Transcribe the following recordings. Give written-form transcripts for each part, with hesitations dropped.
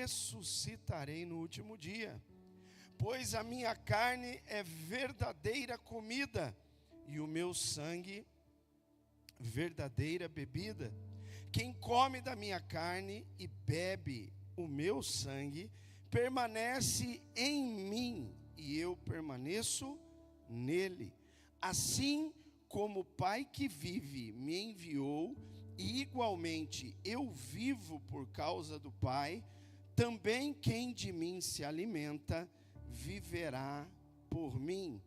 ressuscitarei no último dia. Pois a minha carne é verdadeira comida, e o meu sangue verdadeira bebida. Quem come da minha carne e bebe o meu sangue, permanece em mim, e eu permaneço nele. Assim como o Pai que vive me enviou, e igualmente eu vivo por causa do Pai, também quem de mim se alimenta, viverá por mim.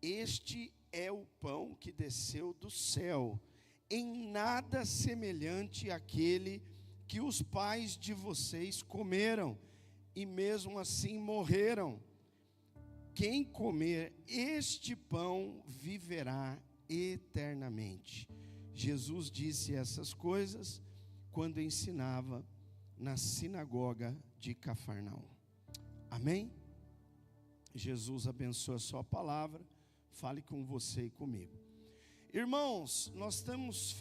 Este é o pão que desceu do céu, em nada semelhante àquele que os pais de vocês comeram, e mesmo assim morreram. Quem comer este pão viverá eternamente. Jesus disse essas coisas quando ensinava na sinagoga de Cafarnaum. Amém? Jesus abençoe a sua palavra, fale com você e comigo. Irmãos, nós estamos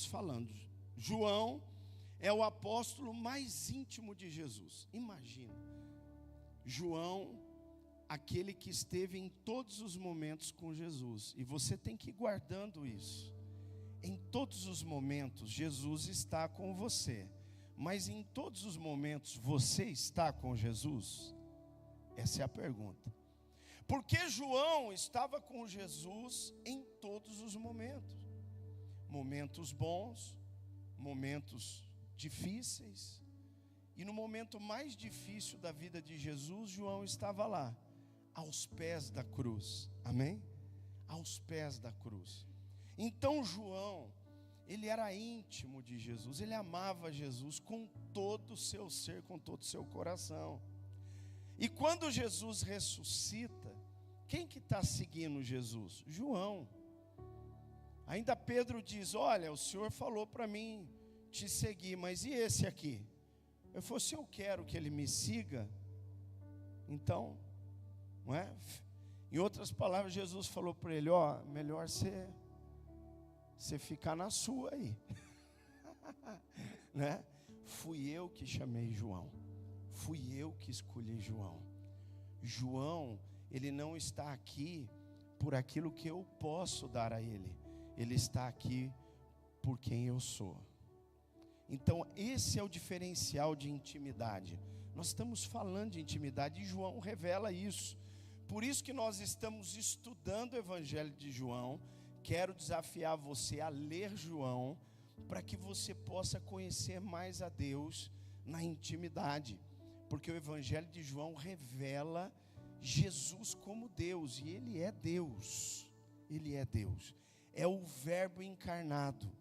falando, João é o apóstolo mais íntimo de Jesus. Imagina, João, aquele que esteve em todos os momentos com Jesus, e você tem que ir guardando isso. Em todos os momentos, Jesus está com você, mas em todos os momentos, você está com Jesus? Essa é a pergunta. Porque João estava com Jesus em todos os momentos. Momentos bons, momentos difíceis. E no momento mais difícil da vida de Jesus, João estava lá, aos pés da cruz. Amém? Aos pés da cruz. Então João, ele era íntimo de Jesus, ele amava Jesus com todo o seu ser, com todo o seu coração. E quando Jesus ressuscita, quem que está seguindo Jesus? João. Ainda Pedro diz, olha, o Senhor falou para mim te seguir, mas e esse aqui? Eu falei, se eu quero que ele me siga, então, não é? Em outras palavras, Jesus falou para ele, ó, melhor você ficar na sua aí. Né? Fui eu que chamei João. Fui eu que escolhi João. João, ele não está aqui por aquilo que eu posso dar a ele. Ele está aqui por quem eu sou. Então, esse é o diferencial de intimidade. Nós estamos falando de intimidade e João revela isso. Por isso que nós estamos estudando o Evangelho de João. Quero desafiar você a ler João, para que você possa conhecer mais a Deus na intimidade. Porque o Evangelho de João revela Jesus como Deus, e Ele é Deus. Ele é Deus. É o Verbo encarnado.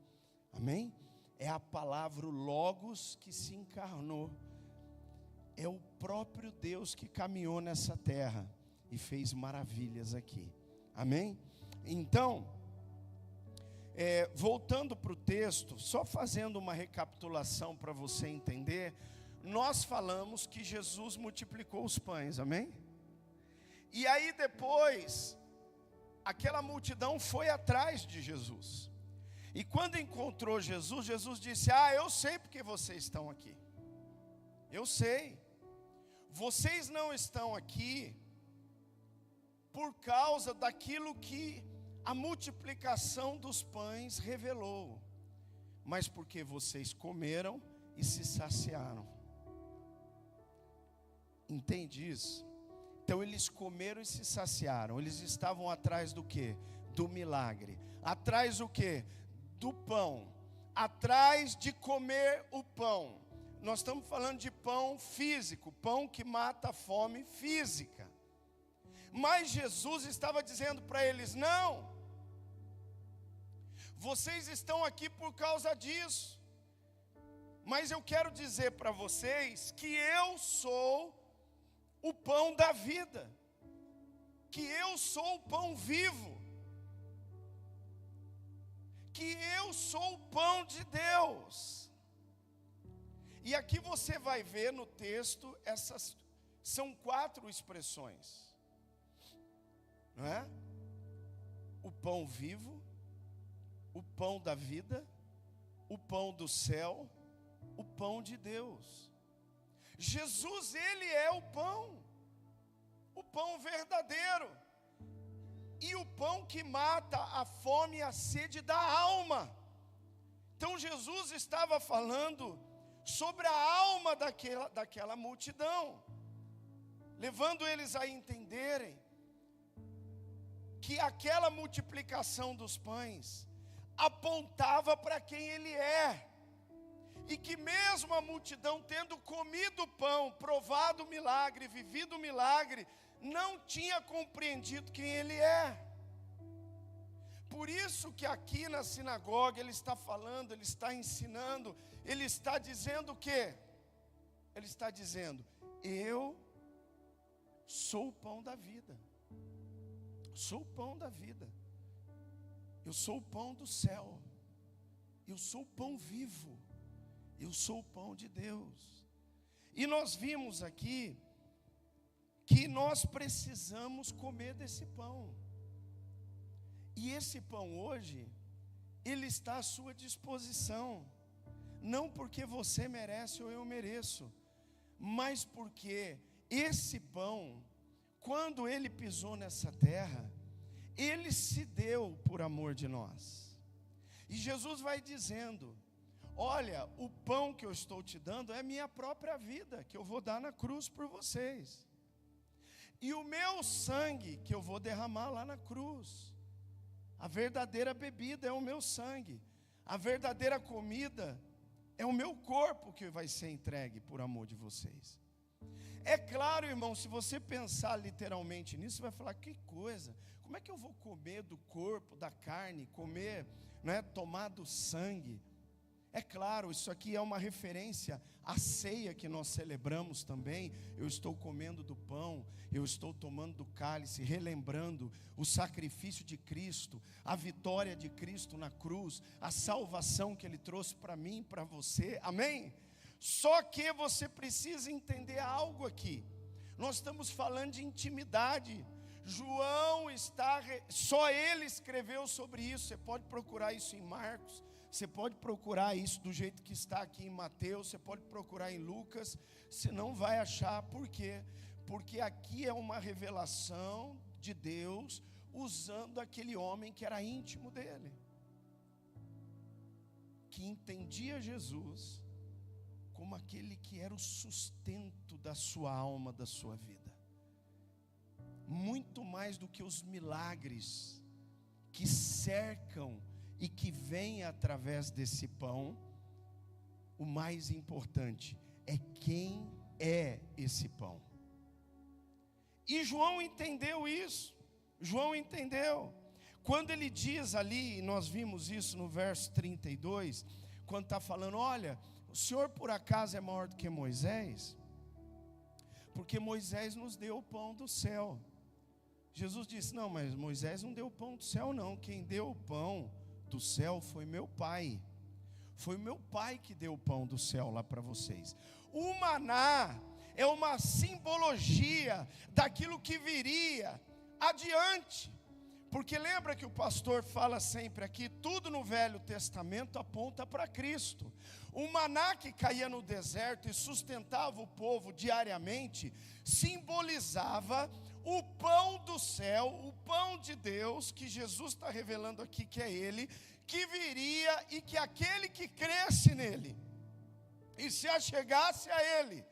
Amém? É a palavra Logos que se encarnou. É o próprio Deus que caminhou nessa terra e fez maravilhas aqui. Amém? Então, voltando para o texto, só fazendo uma recapitulação para você entender, nós falamos que Jesus multiplicou os pães, amém? E aí depois, aquela multidão foi atrás de Jesus. E quando encontrou Jesus, Jesus disse, eu sei porque vocês estão aqui. Eu sei. Vocês não estão aqui por causa daquilo que a multiplicação dos pães revelou, mas porque vocês comeram e se saciaram. Entende isso? Então eles comeram e se saciaram. Eles estavam atrás do quê? Do milagre. Atrás do quê? Do pão. Atrás de comer o pão. Nós estamos falando de pão físico, pão que mata a fome física. Mas Jesus estava dizendo para eles, não, vocês estão aqui por causa disso, mas eu quero dizer para vocês que eu sou o pão da vida, que eu sou o pão vivo, que eu sou o pão de Deus. E aqui você vai ver no texto, essas são 4 expressões. Não é? O pão vivo, o pão da vida, o pão do céu, o pão de Deus. Jesus, ele é o pão verdadeiro, e o pão que mata a fome e a sede da alma. Então Jesus estava falando sobre a alma daquela multidão, levando eles a entenderem que aquela multiplicação dos pães apontava para quem ele é, e que mesmo a multidão tendo comido o pão, provado o milagre, vivido o milagre, não tinha compreendido quem ele é. Por isso que aqui na sinagoga ele está falando, ele está ensinando, ele está dizendo o quê? Ele está dizendo: eu sou o pão da vida. Sou o pão da vida. Eu sou o pão do céu. Eu sou o pão vivo. Eu sou o pão de Deus. E nós vimos aqui que nós precisamos comer desse pão. E esse pão hoje, ele está à sua disposição. Não porque você merece ou eu mereço, mas porque esse pão, quando ele pisou nessa terra, ele se deu por amor de nós. E Jesus vai dizendo: olha, o pão que eu estou te dando é minha própria vida, que eu vou dar na cruz por vocês. E o meu sangue que eu vou derramar lá na cruz. A verdadeira bebida é o meu sangue. A verdadeira comida é o meu corpo que vai ser entregue por amor de vocês. É claro, irmão, se você pensar literalmente nisso, você vai falar: que coisa, como é que eu vou comer do corpo, da carne, comer, tomar do sangue? É claro, isso aqui é uma referência à ceia que nós celebramos também. Eu estou comendo do pão, eu estou tomando do cálice, relembrando o sacrifício de Cristo, a vitória de Cristo na cruz, a salvação que Ele trouxe para mim e para você, amém? Só que você precisa entender algo aqui. Nós estamos falando de intimidade. João só ele escreveu sobre isso. Você pode procurar isso em Marcos, você pode procurar isso do jeito que está aqui em Mateus, você pode procurar em Lucas, você não vai achar. Por quê? Porque aqui é uma revelação de Deus usando aquele homem que era íntimo dele, que entendia Jesus como aquele que era o sustento da sua alma, da sua vida. Muito mais do que os milagres que cercam e que vêm através desse pão, o mais importante é quem é esse pão. E João entendeu isso. João entendeu. Quando ele diz ali, nós vimos isso no verso 32, quando está falando: olha, o Senhor por acaso é maior do que Moisés? Porque Moisés nos deu o pão do céu. Jesus disse: não, mas Moisés não deu o pão do céu não. Quem deu o pão do céu foi meu pai. Foi meu pai que deu o pão do céu lá para vocês. O maná é uma simbologia daquilo que viria adiante. Porque lembra que o pastor fala sempre aqui, tudo no Velho Testamento aponta para Cristo. O maná que caía no deserto e sustentava o povo diariamente, simbolizava o pão do céu, o pão de Deus, que Jesus está revelando aqui que é Ele, que viria e que aquele que cresce nele e se achegasse a Ele,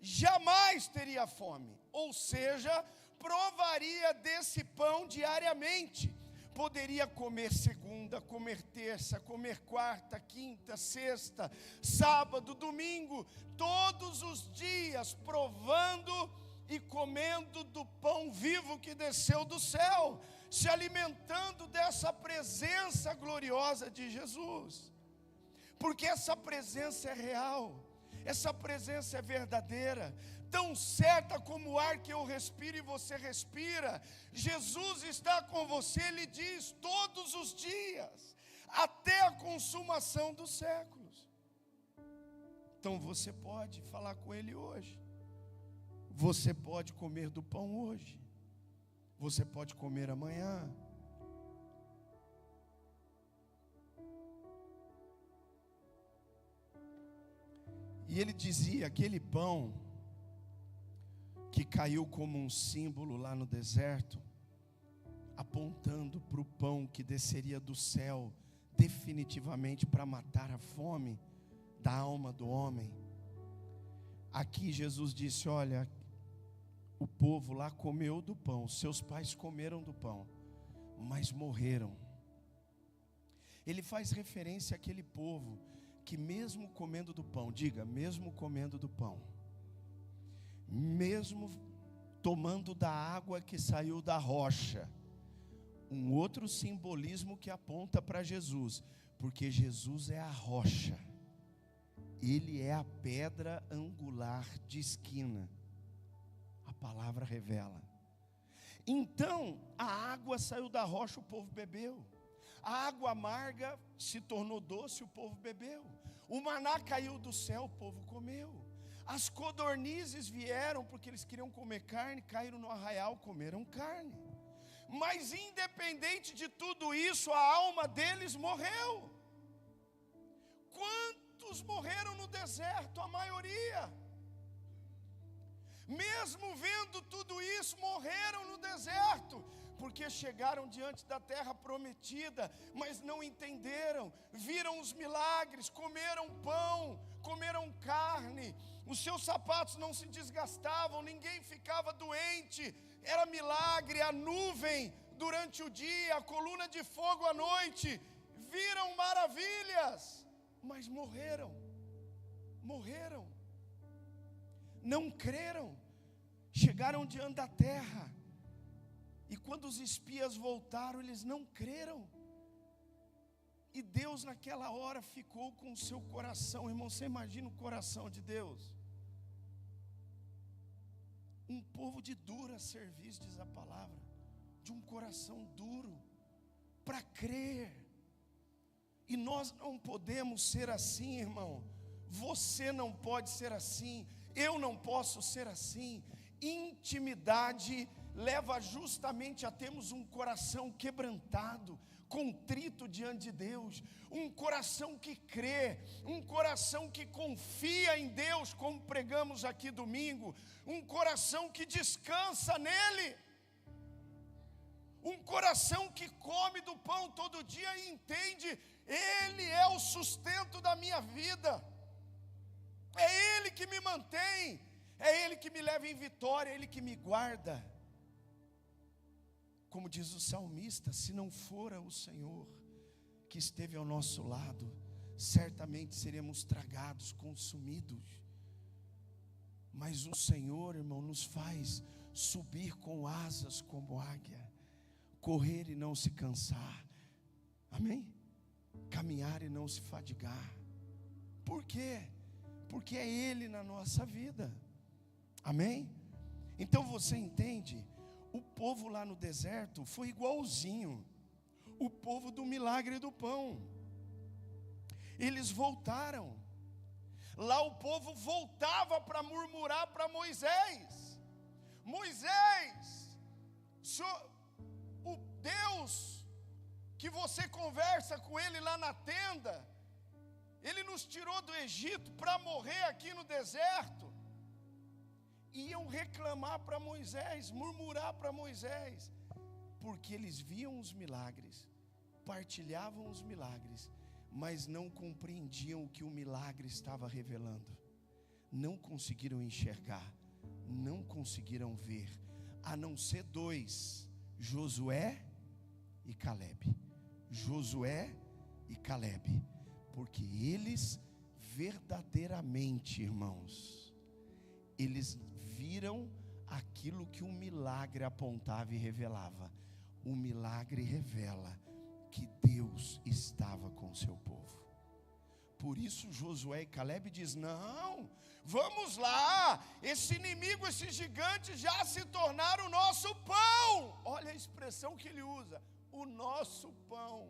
jamais teria fome. Ou seja, provaria desse pão diariamente. Poderia comer segunda, comer terça, comer quarta, quinta, sexta, sábado, domingo, todos os dias provando e comendo do pão vivo que desceu do céu, se alimentando dessa presença gloriosa de Jesus. Porque essa presença é real, essa presença é verdadeira, tão certa como o ar que eu respiro e você respira. Jesus está com você, Ele diz, todos os dias, até a consumação dos séculos. Então você pode falar com Ele hoje, você pode comer do pão hoje, você pode comer amanhã. E ele dizia: aquele pão que caiu como um símbolo lá no deserto, apontando para o pão que desceria do céu, definitivamente para matar a fome da alma do homem. Aqui Jesus disse: olha, o povo lá comeu do pão, seus pais comeram do pão, mas morreram. Ele faz referência àquele povo que mesmo comendo do pão, diga, mesmo comendo do pão, mesmo tomando da água que saiu da rocha, um outro simbolismo que aponta para Jesus, porque Jesus é a rocha, Ele é a pedra angular de esquina, a palavra revela. Então a água saiu da rocha, o povo bebeu. A água amarga se tornou doce, o povo bebeu. O maná caiu do céu, o povo comeu. As codornizes vieram porque eles queriam comer carne, caíram no arraial, comeram carne. Mas independente de tudo isso, a alma deles morreu. Quantos morreram no deserto? A maioria. Mesmo vendo tudo isso, morreram no deserto, porque chegaram diante da terra prometida, mas não entenderam, viram os milagres, comeram pão, comeram carne, os seus sapatos não se desgastavam, ninguém ficava doente, era milagre, a nuvem durante o dia, a coluna de fogo à noite, viram maravilhas, mas morreram, não creram, chegaram diante da terra, e quando os espias voltaram, eles não creram, e Deus naquela hora ficou com o seu coração. Irmão, você imagina o coração de Deus? Um povo de dura serviço, diz a palavra, de um coração duro, para crer, e nós não podemos ser assim, irmão, você não pode ser assim, eu não posso ser assim. Intimidade leva justamente a termos um coração quebrantado, contrito diante de Deus, um coração que crê, um coração que confia em Deus, como pregamos aqui domingo, um coração que descansa nele, um coração que come do pão todo dia e entende, Ele é o sustento da minha vida, é Ele que me mantém, é Ele que me leva em vitória, é Ele que me guarda. Como diz o salmista, se não fora o Senhor que esteve ao nosso lado, certamente seremos tragados, consumidos. Mas o Senhor, irmão, nos faz subir com asas como águia, correr e não se cansar, amém? Caminhar e não se fadigar. Por quê? Porque é Ele na nossa vida, amém? Então você entende? O povo lá no deserto foi igualzinho o povo do milagre do pão. Eles voltaram. Lá o povo voltava para murmurar para Moisés. Moisés, o Deus que você conversa com Ele lá na tenda, Ele nos tirou do Egito para morrer aqui no deserto. Iam reclamar para Moisés, murmurar para Moisés, porque eles viam os milagres, partilhavam os milagres, mas não compreendiam o que o milagre estava revelando, não conseguiram enxergar, não conseguiram ver, a não ser dois, Josué e Calebe, porque eles verdadeiramente, irmãos, eles viram aquilo que o milagre apontava e revelava. O milagre revela que Deus estava com o seu povo. Por isso Josué e Calebe diz: não, vamos lá, esse inimigo, esse gigante já se tornaram o nosso pão. Olha a expressão que ele usa, o nosso pão.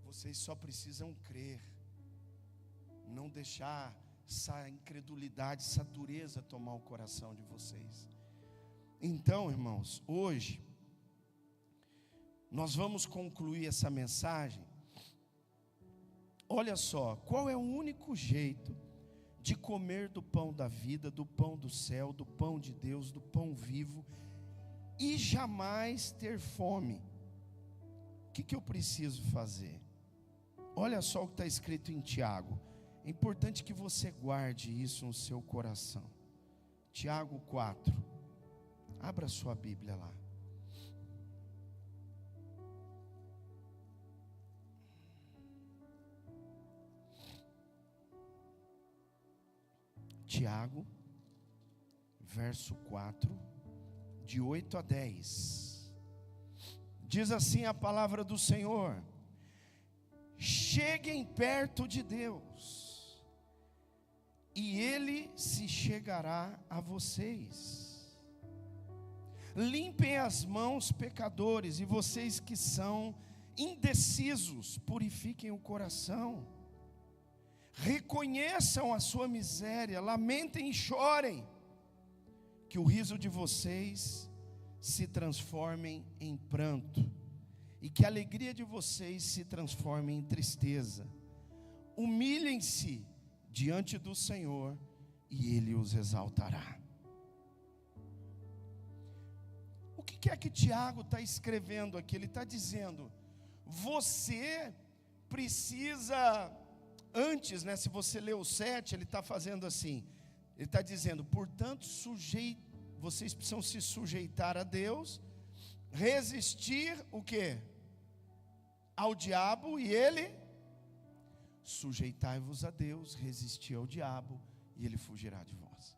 Vocês só precisam crer, não deixar essa incredulidade, essa dureza tomar o coração de vocês. Então, irmãos, hoje nós vamos concluir essa mensagem Olha só, qual é o único jeito de comer do pão da vida, do pão do céu, do pão de Deus, do pão vivo, e jamais ter fome? O que eu preciso fazer? Olha só o que está escrito em Tiago. É importante que você guarde isso no seu coração. Tiago 4. Abra sua Bíblia lá. Tiago, verso 4, de 8 a 10. Diz assim a palavra do Senhor: cheguem perto de Deus, e Ele se chegará a vocês. Limpem as mãos, pecadores, e vocês que são indecisos, purifiquem o coração. Reconheçam a sua miséria, lamentem e chorem, que o riso de vocês se transforme em pranto, e que a alegria de vocês se transforme em tristeza. Humilhem-se diante do Senhor, e Ele os exaltará. O que é que Tiago está escrevendo aqui? Ele está dizendo, você precisa... Antes, se você ler o 7, ele está fazendo assim, ele está dizendo, portanto, vocês precisam se sujeitar a Deus, resistir o quê? Ao diabo, e ele, sujeitai-vos a Deus, resistir ao diabo, e ele fugirá de vós.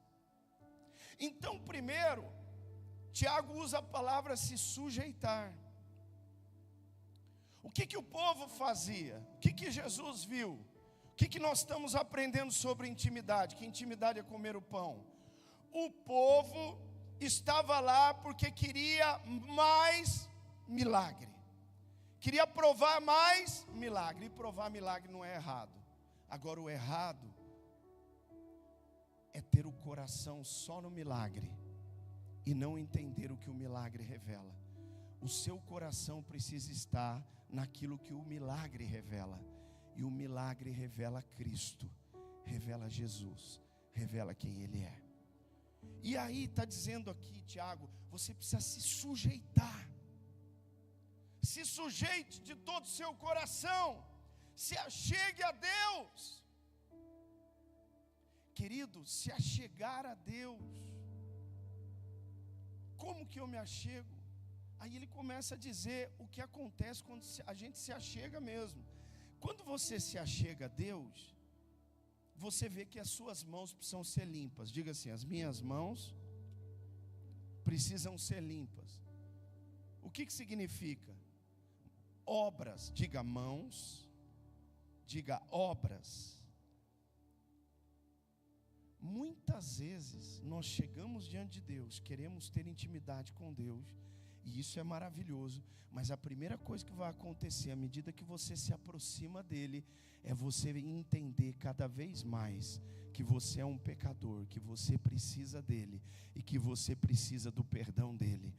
Então, primeiro, Tiago usa a palavra se sujeitar. O que o povo fazia? O que Jesus viu? O que nós estamos aprendendo sobre intimidade? Que intimidade é comer o pão. O povo estava lá porque queria mais milagre. Queria provar mais milagre. E provar milagre não é errado. Agora o errado é ter o coração só no milagre e não entender o que o milagre revela. O seu coração precisa estar naquilo que o milagre revela. E o milagre revela Cristo, revela Jesus, revela quem Ele é. E aí está dizendo aqui, Tiago, você precisa se sujeitar. Se sujeite de todo o seu coração. Se achegue a Deus. Querido, se achegar a Deus. Como que eu me achego? Aí ele começa a dizer o que acontece quando a gente se achega mesmo. Quando você se achega a Deus, você vê que as suas mãos precisam ser limpas. Diga assim, as minhas mãos precisam ser limpas. O que significa? Obras, diga mãos, diga obras. Muitas vezes nós chegamos diante de Deus, queremos ter intimidade com Deus, e isso é maravilhoso, mas a primeira coisa que vai acontecer à medida que você se aproxima dele, é você entender cada vez mais que você é um pecador, que você precisa dele, e que você precisa do perdão dele.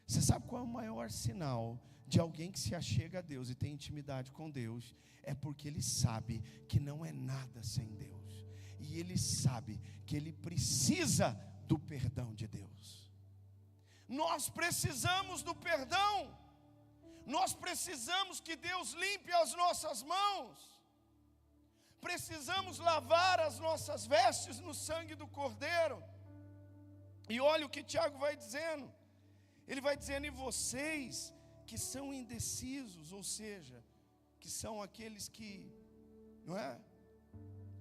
Você sabe qual é o maior sinal de alguém que se achega a Deus e tem intimidade com Deus? É porque ele sabe que não é nada sem Deus, e ele sabe que ele precisa do perdão de Deus. Nós precisamos do perdão. Nós precisamos que Deus limpe as nossas mãos. Precisamos lavar as nossas vestes no sangue do Cordeiro. E olha o que Tiago vai dizendo. Ele vai dizendo, e vocês que são indecisos, ou seja, que são aqueles que, não é?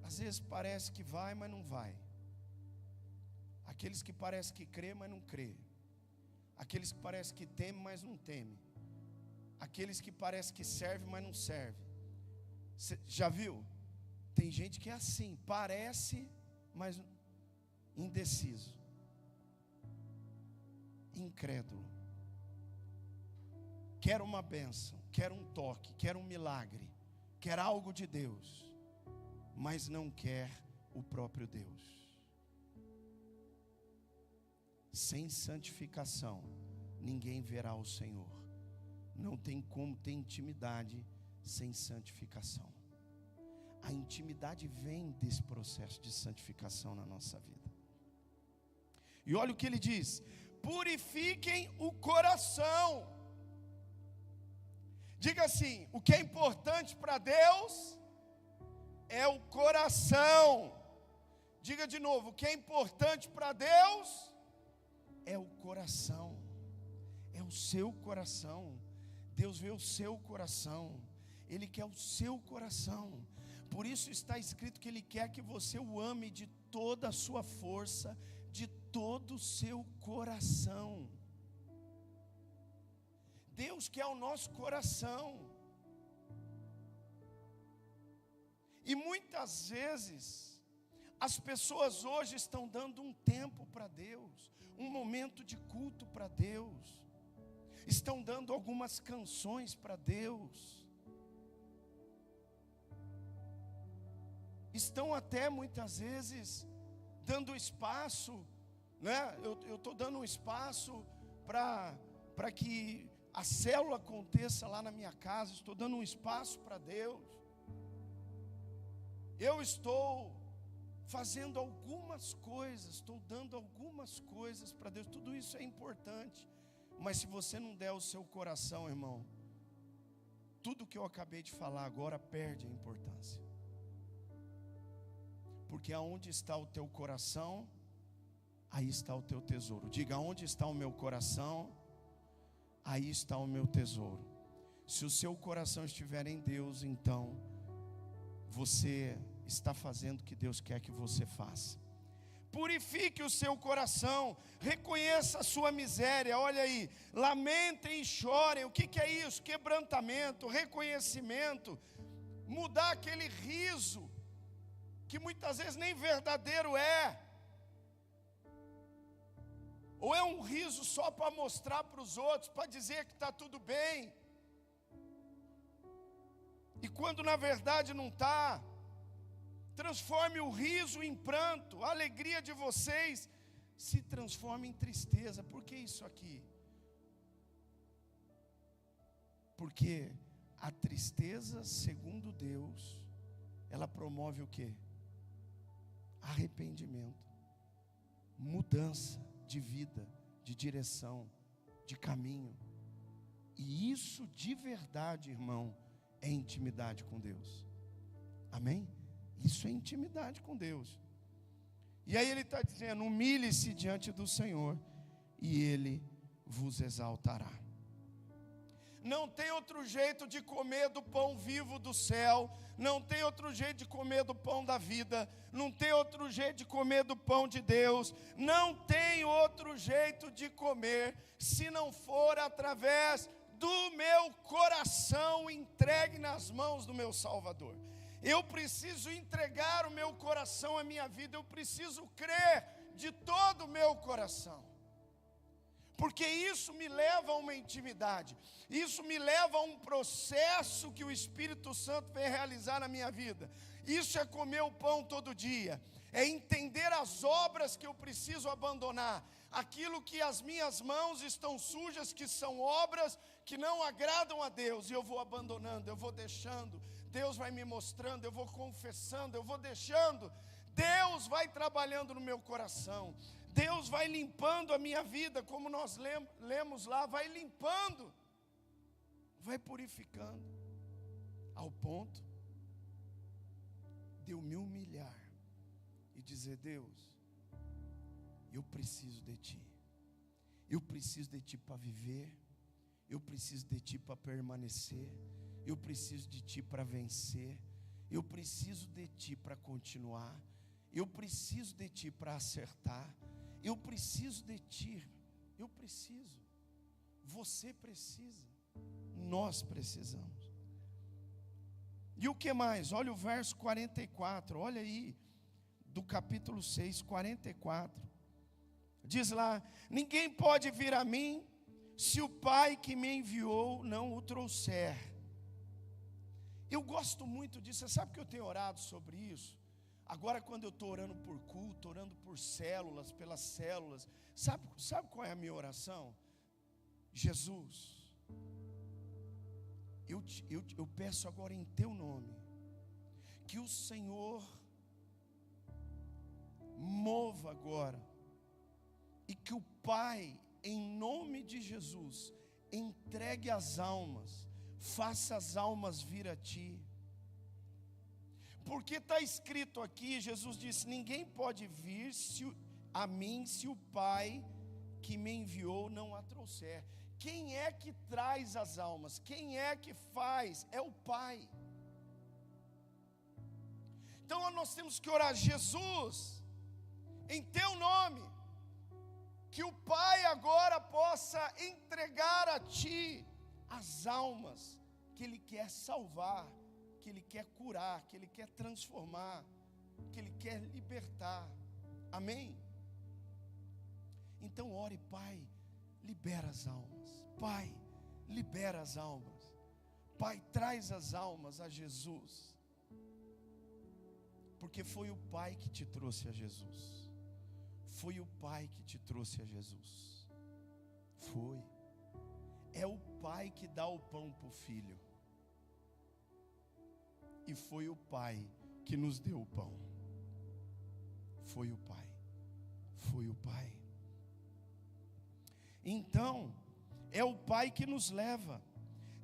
Às vezes parece que vai, mas não vai. Aqueles que parece que crê, mas não crê. Aqueles que parece que temem, mas não temem. Aqueles que parece que servem, mas não servem. Você já viu? Tem gente que é assim, parece, mas indeciso, incrédulo. Quer uma bênção, quer um toque, quer um milagre, quer algo de Deus, mas não quer o próprio Deus. Sem santificação, ninguém verá o Senhor. Não tem como ter intimidade sem santificação. A intimidade vem desse processo de santificação na nossa vida. E olha o que ele diz: purifiquem o coração. Diga assim: o que é importante para Deus é o coração. Diga de novo: o que é importante para Deus é o coração. É o seu coração. Deus vê o seu coração. Ele quer o seu coração. Por isso está escrito que Ele quer que você o ame de toda a sua força, de todo o seu coração. Deus quer o nosso coração. E muitas vezes as pessoas hoje estão dando um tempo para Deus, um momento de culto para Deus, estão dando algumas canções para Deus, estão até muitas vezes dando espaço, né? Eu estou dando um espaço para que a célula aconteça lá na minha casa, estou dando um espaço para Deus, eu estou fazendo algumas coisas, estou dando algumas coisas para Deus, tudo isso é importante, mas se você não der o seu coração, irmão, tudo que eu acabei de falar agora perde a importância. Porque aonde está o teu coração, aí está o teu tesouro. Diga: onde está o meu coração, aí está o meu tesouro. Se o seu coração estiver em Deus, então você está fazendo o que Deus quer que você faça. Purifique o seu coração, reconheça a sua miséria. Olha aí, lamentem e chorem. O que é isso? Quebrantamento, reconhecimento, mudar aquele riso que muitas vezes nem verdadeiro é, ou é um riso só para mostrar para os outros, para dizer que está tudo bem, e quando na verdade não está. Transforme o riso em pranto, a alegria de vocês se transforma em tristeza. Por que isso aqui? Porque a tristeza, segundo Deus, ela promove o quê? Arrependimento, mudança de vida, de direção, de caminho. E isso de verdade, irmão, é intimidade com Deus. Amém? Isso é intimidade com Deus. E aí ele está dizendo: humilhe-se diante do Senhor e Ele vos exaltará. Não tem outro jeito de comer do pão vivo do céu, não tem outro jeito de comer do pão da vida, não tem outro jeito de comer do pão de Deus, não tem outro jeito de comer, se não for através do meu coração entregue nas mãos do meu Salvador. Eu preciso entregar o meu coração à minha vida, eu preciso crer de todo o meu coração, porque isso me leva a uma intimidade, isso me leva a um processo que o Espírito Santo vem realizar na minha vida. Isso é comer o pão todo dia, é entender as obras que eu preciso abandonar, aquilo que as minhas mãos estão sujas, que são obras que não agradam a Deus, e eu vou abandonando, eu vou deixando. Deus vai me mostrando, eu vou confessando, eu vou deixando. Deus vai trabalhando no meu coração, Deus vai limpando a minha vida, como nós lemos lá, vai limpando, vai purificando, ao ponto de eu me humilhar e dizer: Deus, eu preciso de Ti, eu preciso de Ti para viver, eu preciso de Ti para permanecer, eu preciso de Ti para vencer, eu preciso de Ti para continuar, eu preciso de Ti para acertar, eu preciso de Ti, eu preciso, você precisa, nós precisamos. E o que mais? Olha o verso 44, olha aí, do capítulo 6, 44, diz lá: ninguém pode vir a mim, se o Pai que me enviou não o trouxer. Eu gosto muito disso. Você sabe que eu tenho orado sobre isso? Agora quando eu estou orando por culto, orando por células, pelas células, sabe qual é a minha oração? Jesus, eu peço agora em Teu nome, que o Senhor mova agora, e que o Pai, em nome de Jesus, entregue as almas, faça as almas vir a Ti. Porque está escrito aqui, Jesus disse: ninguém pode vir a mim se o Pai que me enviou não a trouxer. Quem é que traz as almas? Quem é que faz? É o Pai. Então nós temos que orar: Jesus, em Teu nome, que o Pai agora possa entregar a Ti as almas que Ele quer salvar, que Ele quer curar, que Ele quer transformar, que Ele quer libertar. Amém? Então ore: Pai, libera as almas. Pai, libera as almas. Pai, traz as almas a Jesus. Porque foi o Pai que te trouxe a Jesus. Foi o Pai que te trouxe a Jesus. Foi. É o Pai que dá o pão para o filho. E foi o Pai que nos deu o pão. Foi o Pai. Foi o Pai. Então, é o Pai que nos leva.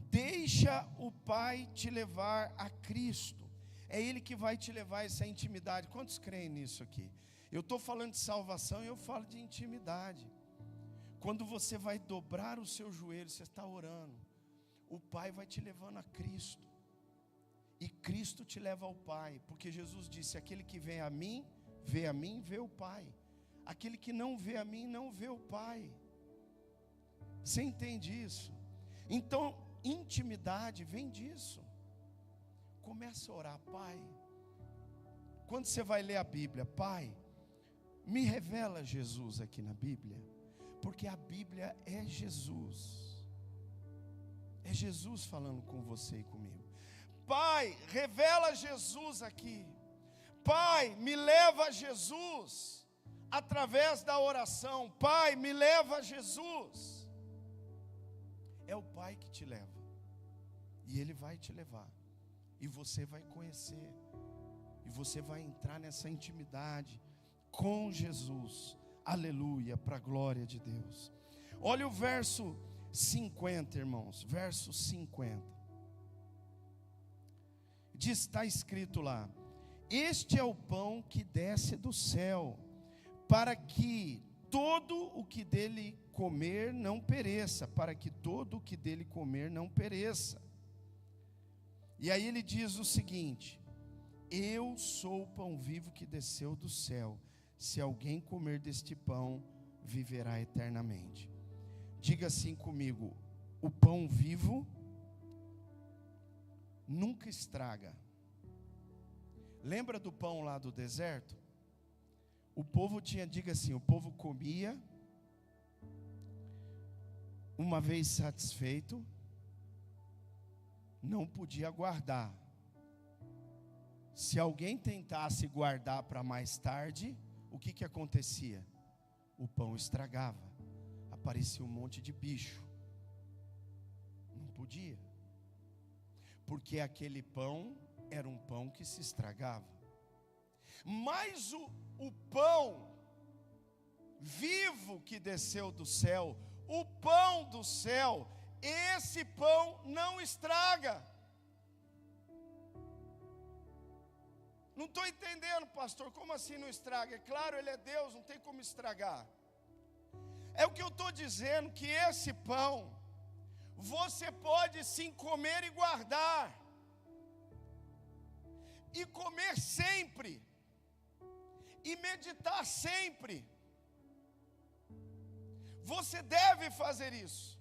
Deixa o Pai te levar a Cristo. É Ele que vai te levar a essa intimidade. Quantos creem nisso aqui? Eu estou falando de salvação e eu falo de intimidade. Quando você vai dobrar o seu joelho, você está orando, o Pai vai te levando a Cristo. E Cristo te leva ao Pai. Porque Jesus disse: aquele que vem a mim, vê o Pai. Aquele que não vê a mim, não vê o Pai. Você entende isso? Então, intimidade vem disso. Começa a orar: Pai. Quando você vai ler a Bíblia: Pai, me revela Jesus aqui na Bíblia. Porque a Bíblia é Jesus. É Jesus falando com você e comigo. Pai, revela Jesus aqui. Pai, me leva a Jesus através da oração. Pai, me leva a Jesus. É o Pai que te leva. E Ele vai te levar. E você vai conhecer. E você vai entrar nessa intimidade com Jesus. Aleluia, para a glória de Deus. Olha o verso 50, irmãos. Verso 50. Está escrito lá: este é o pão que desce do céu, para que todo o que dele comer não pereça. Para que todo o que dele comer não pereça. E aí ele diz o seguinte: eu sou o pão vivo que desceu do céu. Se alguém comer deste pão, viverá eternamente. Diga assim comigo: o pão vivo nunca estraga. Lembra do pão lá do deserto? O povo tinha, diga assim, o povo comia, uma vez satisfeito, não podia guardar. Se alguém tentasse guardar para mais tarde, o que acontecia? O pão estragava, aparecia um monte de bicho. Não podia, porque aquele pão era um pão que se estragava. Mas o pão vivo que desceu do céu, o pão do céu, esse pão não estraga. Não estou entendendo, pastor, como assim não estraga? É claro, Ele é Deus, não tem como estragar. É o que eu estou dizendo, que esse pão, você pode sim comer e guardar, e comer sempre, e meditar sempre. Você deve fazer isso.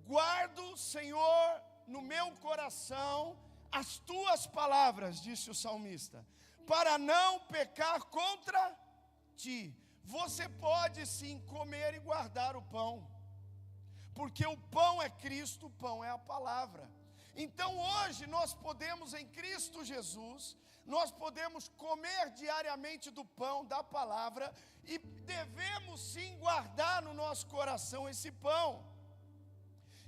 Guardo, Senhor, no meu coração as tuas palavras, disse o salmista, para não pecar contra ti. Você pode sim comer e guardar o pão, porque o pão é Cristo, o pão é a palavra. Então hoje nós podemos, em Cristo Jesus, nós podemos comer diariamente do pão, da palavra, e devemos sim guardar no nosso coração esse pão.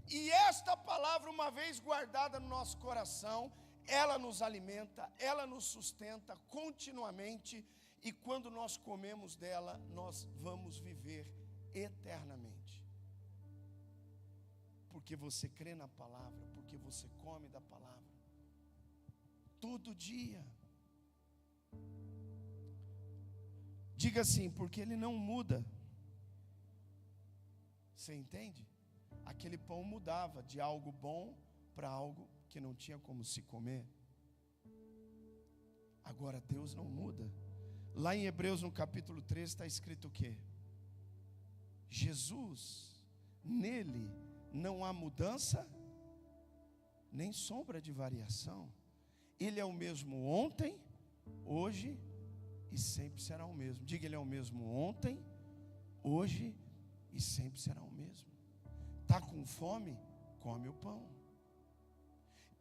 E esta palavra, uma vez guardada no nosso coração, ela nos alimenta, ela nos sustenta continuamente, e quando nós comemos dela, nós vamos viver eternamente. Porque você crê na palavra, porque você come da palavra, todo dia. Diga assim, porque ele não muda. Você entende? Aquele pão mudava de algo bom para algo que não tinha como se comer. Agora Deus não muda. Lá em Hebreus no capítulo 13 está escrito o quê? Jesus, nele não há mudança, nem sombra de variação. Ele é o mesmo ontem, hoje e sempre será o mesmo. Diga, ele é o mesmo ontem, hoje e sempre será o mesmo. Está com fome? Come o pão.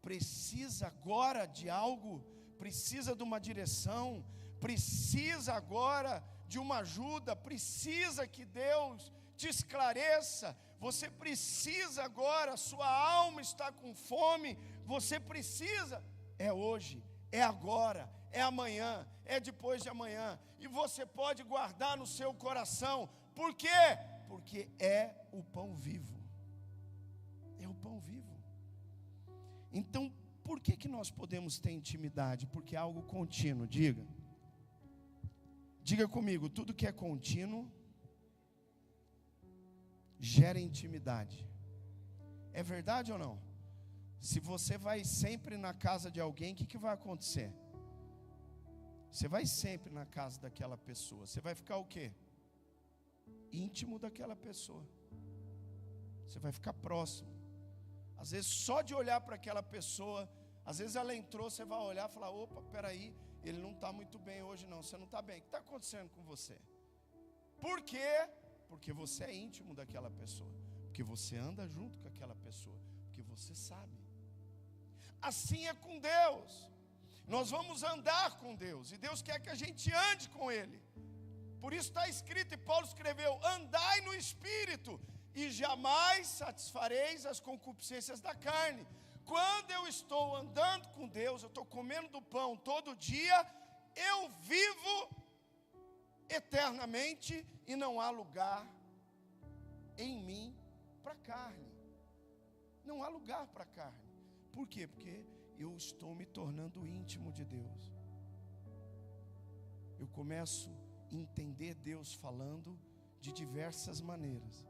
Precisa agora de algo, precisa de uma direção, precisa agora de uma ajuda, precisa que Deus te esclareça. Você precisa agora, sua alma está com fome, você precisa, é hoje, é agora, é amanhã, é depois de amanhã, e você pode guardar no seu coração. Por quê? Porque é o pão vivo, é o pão vivo. Então, por que nós podemos ter intimidade? Porque é algo contínuo. Diga comigo, tudo que é contínuo gera intimidade. É verdade ou não? Se você vai sempre na casa de alguém, o que vai acontecer? Você vai sempre na casa daquela pessoa, você vai ficar o quê? Íntimo daquela pessoa. Você vai ficar próximo. Às vezes só de olhar para aquela pessoa, às vezes ela entrou, você vai olhar e falar, opa, peraí, ele não está muito bem hoje não, você não está bem, o que está acontecendo com você? Por quê? Porque você é íntimo daquela pessoa, porque você anda junto com aquela pessoa, porque você sabe. Assim é com Deus, nós vamos andar com Deus, e Deus quer que a gente ande com Ele. Por isso está escrito, e Paulo escreveu, andai no Espírito, e jamais satisfareis as concupiscências da carne. Quando eu estou andando com Deus, eu estou comendo do pão todo dia, eu vivo eternamente, e não há lugar em mim para carne. Não há lugar para carne. Por quê? Porque eu estou me tornando íntimo de Deus. Eu começo a entender Deus falando de diversas maneiras.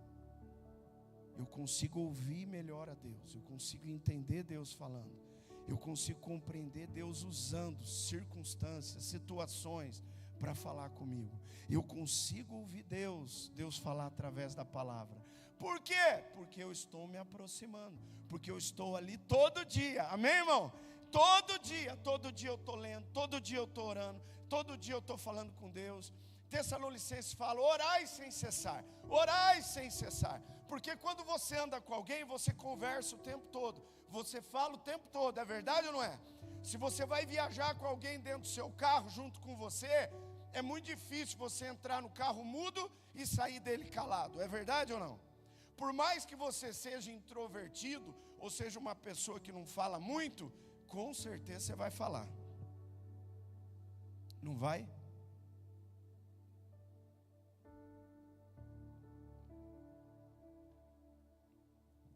Eu consigo ouvir melhor a Deus, eu consigo entender Deus falando, eu consigo compreender Deus usando circunstâncias, situações para falar comigo. Eu consigo ouvir Deus falar através da palavra. Por quê? Porque eu estou me aproximando, porque eu estou ali todo dia, amém, irmão? Todo dia eu estou lendo, todo dia eu estou orando, todo dia eu estou falando com Deus. Tessalonicenses fala, orai sem cessar, porque quando você anda com alguém, você conversa o tempo todo, você fala o tempo todo, é verdade ou não é? Se você vai viajar com alguém dentro do seu carro, junto com você, é muito difícil você entrar no carro mudo e sair dele calado, é verdade ou não? Por mais que você seja introvertido, ou seja uma pessoa que não fala muito, com certeza você vai falar, não vai?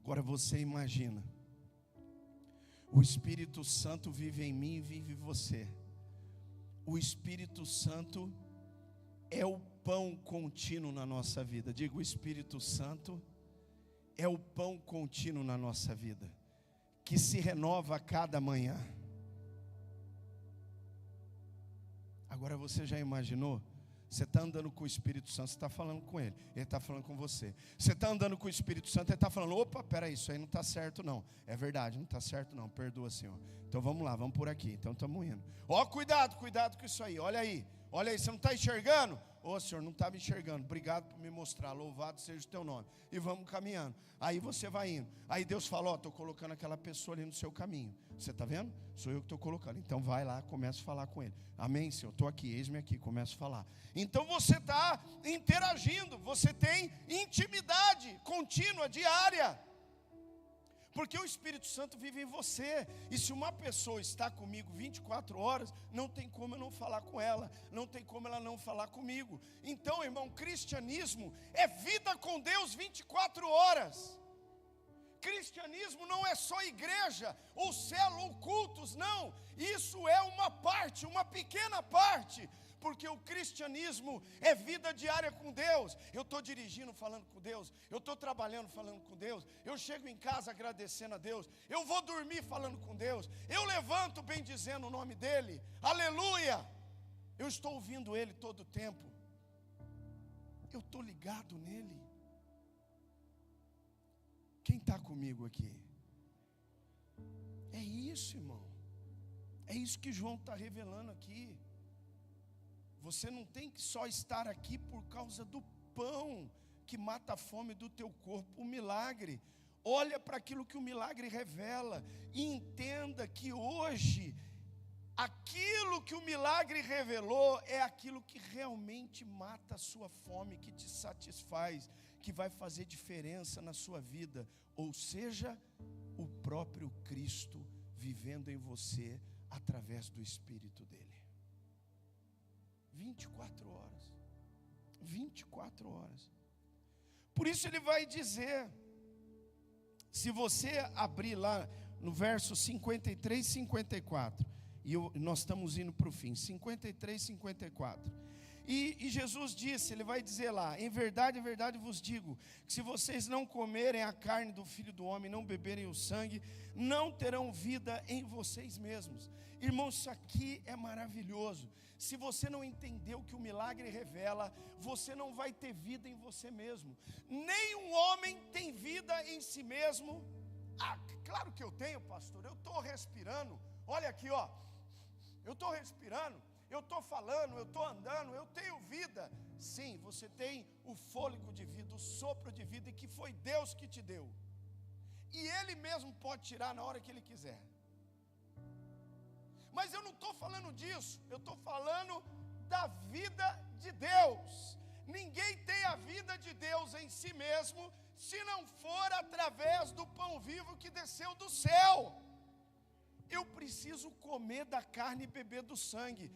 Agora você imagina, o Espírito Santo vive em mim e vive em você. O Espírito Santo é o pão contínuo na nossa vida. Diga, o Espírito Santo é o pão contínuo na nossa vida, que se renova a cada manhã. Agora você já imaginou? Você está andando com o Espírito Santo, você está falando com Ele, Ele está falando com você. Você está andando com o Espírito Santo, Ele está falando, opa, peraí, isso aí não está certo não. É verdade, não está certo não, perdoa, Senhor. Então vamos lá, vamos por aqui, então estamos indo. Ó, cuidado com isso aí, olha aí, você não está enxergando? Ô, Senhor, não estava enxergando, obrigado por me mostrar, louvado seja o teu nome. E vamos caminhando, aí você vai indo. Aí Deus fala, estou colocando aquela pessoa ali no seu caminho. Você está vendo? Sou eu que estou colocando. Então vai lá, começa a falar com ele. Amém, Senhor, estou aqui, eis-me aqui, começa a falar. Então você está interagindo, você tem intimidade contínua, diária. Porque o Espírito Santo vive em você. E se uma pessoa está comigo 24 horas, não tem como eu não falar com ela, não tem como ela não falar comigo. Então, irmão, cristianismo é vida com Deus 24 horas. Cristianismo não é só igreja, ou célula, ou cultos, não. Isso é uma parte, uma pequena parte. Porque o cristianismo é vida diária com Deus. Eu estou dirigindo falando com Deus, eu estou trabalhando falando com Deus, eu chego em casa agradecendo a Deus, eu vou dormir falando com Deus, eu levanto bendizendo o nome dEle, aleluia. Eu estou ouvindo Ele todo o tempo, eu estou ligado nele. Quem está comigo aqui? É isso, irmão. É isso que João está revelando aqui. Você não tem que só estar aqui por causa do pão que mata a fome do teu corpo, o milagre. Olha para aquilo que o milagre revela e entenda que hoje aquilo que o milagre revelou é aquilo que realmente mata a sua fome, que te satisfaz, que vai fazer diferença na sua vida, ou seja, o próprio Cristo vivendo em você através do Espírito dele. 24 horas. 24 horas. Por isso ele vai dizer, se você abrir lá no verso 53 e 54, nós estamos indo para o fim, 53 e 54. E Jesus disse, ele vai dizer lá, em verdade vos digo, que se vocês não comerem a carne do Filho do Homem, não beberem o sangue, não terão vida em vocês mesmos. Irmãos, isso aqui é maravilhoso. Se você não entender o que o milagre revela, você não vai ter vida em você mesmo. Nenhum homem tem vida em si mesmo. Ah, claro que eu tenho, pastor, eu estou respirando, olha aqui, ó, eu estou respirando, eu estou falando, eu estou andando, eu tenho vida. Sim, você tem o fôlego de vida, o sopro de vida, e que foi Deus que te deu. E Ele mesmo pode tirar na hora que Ele quiser. Mas eu não estou falando disso, eu estou falando da vida de Deus. Ninguém tem a vida de Deus em si mesmo, se não for através do pão vivo que desceu do céu. Eu preciso comer da carne e beber do sangue.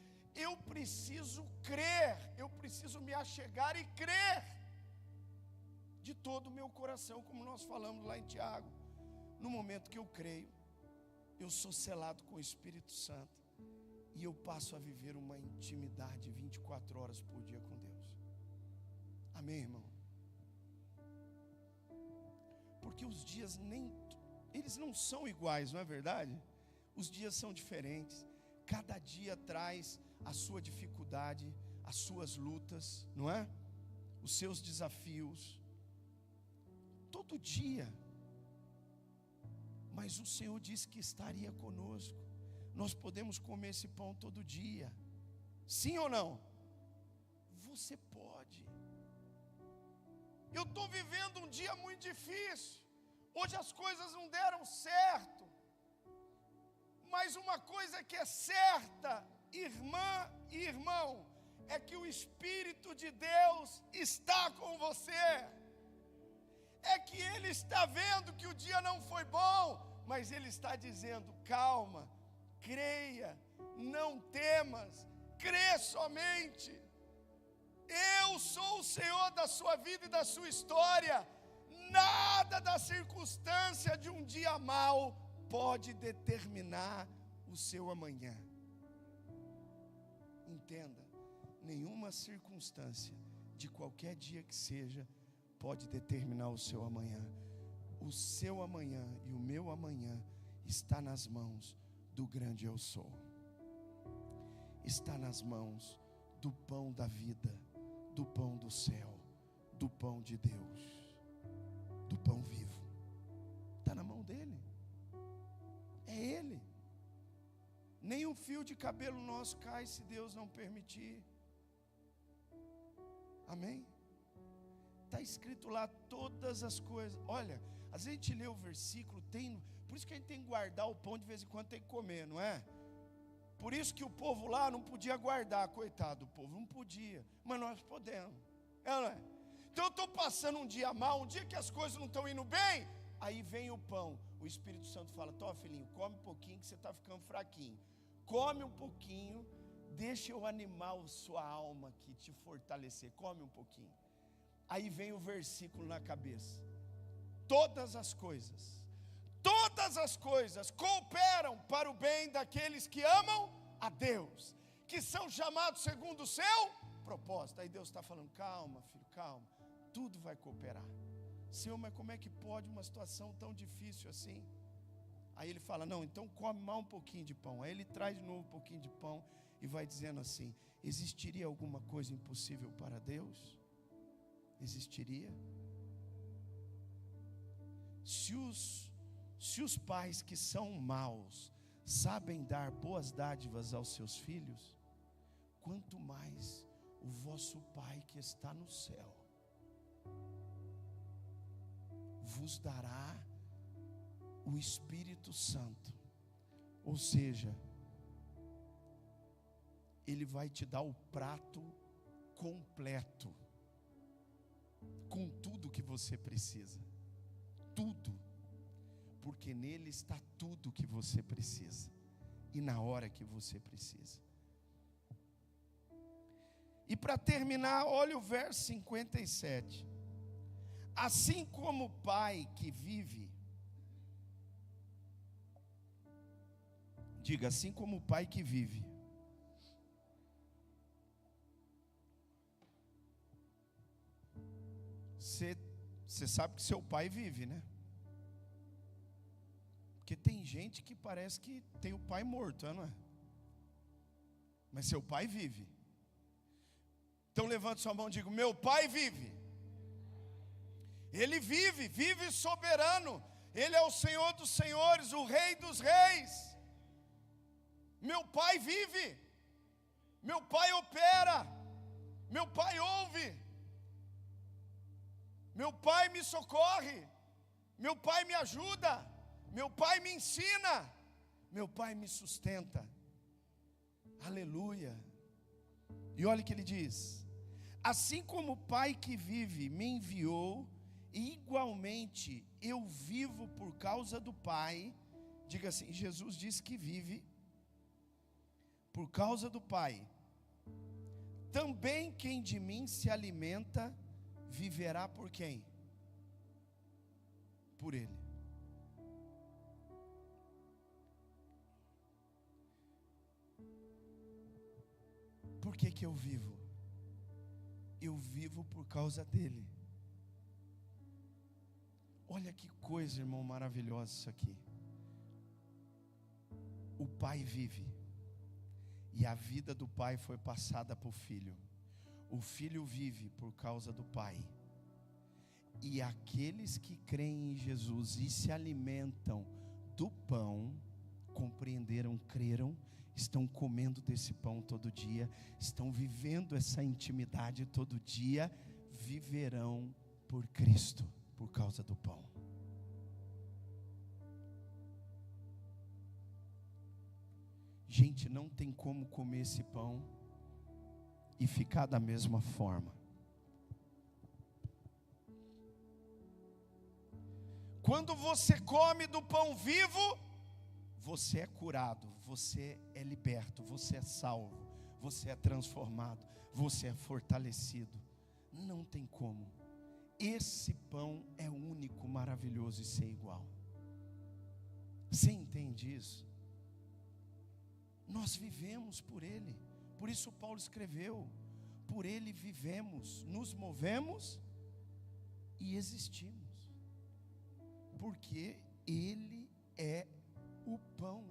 Eu preciso crer, eu preciso me achegar e crer de todo o meu coração, como nós falamos lá em Tiago. No momento que eu creio, eu sou selado com o Espírito Santo e eu passo a viver uma intimidade 24 horas por dia com Deus. Amém, irmão? Porque os dias eles não são iguais, não é verdade? Os dias são diferentes. Cada dia traz a sua dificuldade, as suas lutas, não é? Os seus desafios. Todo dia. Mas o Senhor disse que estaria conosco. Nós podemos comer esse pão todo dia. Sim ou não? Você pode. Eu estou vivendo um dia muito difícil. Hoje as coisas não deram certo. Mas uma coisa que é certa, irmã e irmão, é que o Espírito de Deus está com você. É que Ele está vendo que o dia não foi bom, mas Ele está dizendo, calma, creia, não temas, crê somente. Eu sou o Senhor da sua vida e da sua história. Nada da circunstância de um dia mau pode determinar o seu amanhã. Entenda, nenhuma circunstância de qualquer dia que seja pode determinar o seu amanhã. O seu amanhã e o meu amanhã está nas mãos do grande eu sou. Está nas mãos do pão da vida, do pão do céu, do pão de Deus, do pão vivo. Está na mão dele. É Ele. Nem um fio de cabelo nosso cai se Deus não permitir. Amém? Está escrito lá todas as coisas. Olha, às vezes a gente lê o versículo, por isso que a gente tem que guardar o pão de vez em quando, tem que comer, não é? Por isso que o povo lá não podia guardar, coitado do povo, não podia. Mas nós podemos, é ou não é? Então eu estou passando um dia mal, um dia que as coisas não estão indo bem, Aí vem o pão, o Espírito Santo fala: tó, filhinho, come um pouquinho que você está ficando fraquinho. Come um pouquinho, deixa eu animar a sua alma aqui, te fortalecer. Come um pouquinho. Aí vem o versículo na cabeça: todas as coisas cooperam para o bem daqueles que amam a Deus, que são chamados segundo o seu propósito. Aí Deus está falando: calma, filho, calma, tudo vai cooperar. Senhor, mas como é que pode uma situação tão difícil assim? Aí ele fala: não, então come mais um pouquinho de pão. Aí ele traz de novo um pouquinho de pão e vai dizendo assim: existiria alguma coisa impossível para Deus? Existiria? Se os pais que são maus sabem dar boas dádivas aos seus filhos, quanto mais o vosso Pai que está no céu vos dará o Espírito Santo. Ou seja, Ele vai te dar o prato completo, com tudo que você precisa. Tudo. Porque nele está tudo que você precisa. E na hora que você precisa. E para terminar, olha o verso 57. Assim como o pai que vive, diga, assim como o pai que vive, você sabe que seu pai vive, né? Porque tem gente que parece que tem o pai morto, não é? Mas seu pai vive. Então levante sua mão e diga: meu pai vive. Ele vive, vive soberano. Ele é o Senhor dos senhores, o Rei dos reis. Meu pai vive. Meu pai opera. Meu pai ouve. Meu pai me socorre. Meu pai me ajuda. Meu pai me ensina. Meu pai me sustenta. Aleluia. E olha o que ele diz: assim como o pai que vive me enviou, igualmente eu vivo por causa do Pai. Diga assim: Jesus disse que vive por causa do Pai. Também quem de mim se alimenta, viverá por quem? Por Ele. Por que eu vivo? Eu vivo por causa dEle. Olha que coisa, irmão, maravilhosa isso aqui. O pai vive, e a vida do pai foi passada para o filho. O filho vive por causa do pai. E aqueles que creem em Jesus e se alimentam do pão, compreenderam, creram, estão comendo desse pão todo dia, estão vivendo essa intimidade todo dia, viverão por Cristo, por causa do pão. Gente, não tem como comer esse pão e ficar da mesma forma. Quando você come do pão vivo, você é curado, você é liberto, você é salvo, você é transformado, você é fortalecido. Não tem como. Esse pão é único, maravilhoso e sem igual. Você entende isso? Nós vivemos por Ele. Por isso Paulo escreveu: por Ele vivemos, nos movemos e existimos. Porque Ele é o pão.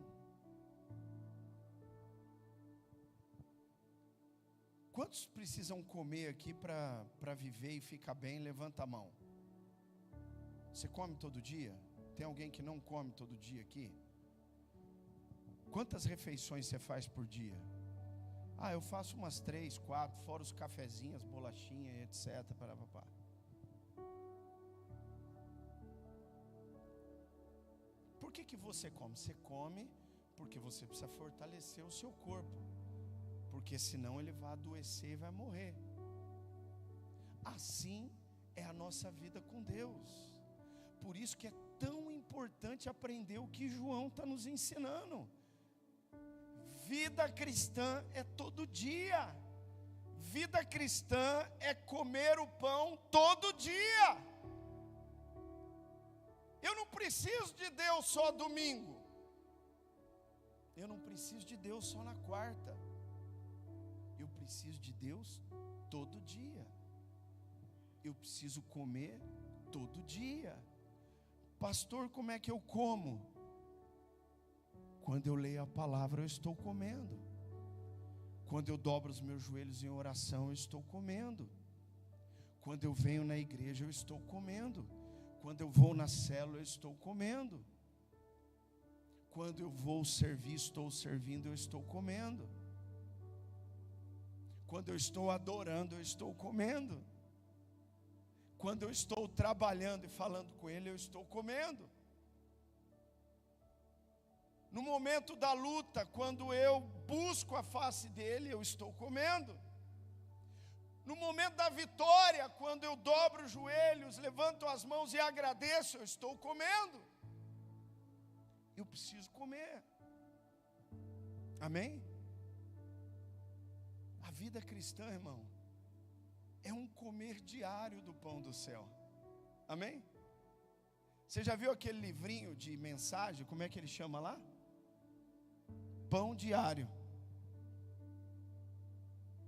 Quantos precisam comer aqui para viver e ficar bem? Levanta a mão. Você come todo dia? Tem alguém que não come todo dia aqui? Quantas refeições você faz por dia? Ah, eu faço umas 3, 4, fora os cafezinhos, bolachinha, etc. Parapapá. Por que você come? Você come porque você precisa fortalecer o seu corpo. Porque senão ele vai adoecer e vai morrer. Assim é a nossa vida com Deus. Por isso que é tão importante aprender o que João está nos ensinando. Vida cristã é todo dia. Vida cristã é comer o pão todo dia. Eu não preciso de Deus só domingo. Eu não preciso de Deus só na quarta. Eu preciso de Deus todo dia. Eu preciso comer todo dia. Pastor, como é que eu como? Quando eu leio a palavra, eu estou comendo. Quando eu dobro os meus joelhos em oração, eu estou comendo. Quando eu venho na igreja, eu estou comendo. Quando eu vou na célula, eu estou comendo. Quando eu vou servir, estou servindo, eu estou comendo. Quando eu estou adorando, eu estou comendo. Quando eu estou trabalhando e falando com Ele, eu estou comendo. No momento da luta, quando eu busco a face dEle, eu estou comendo. No momento da vitória, quando eu dobro os joelhos, levanto as mãos e agradeço, eu estou comendo. Eu preciso comer. Amém? A vida cristã, irmão, é um comer diário do pão do céu. Amém? Você já viu aquele livrinho de mensagem? Como é que ele chama lá? Pão diário.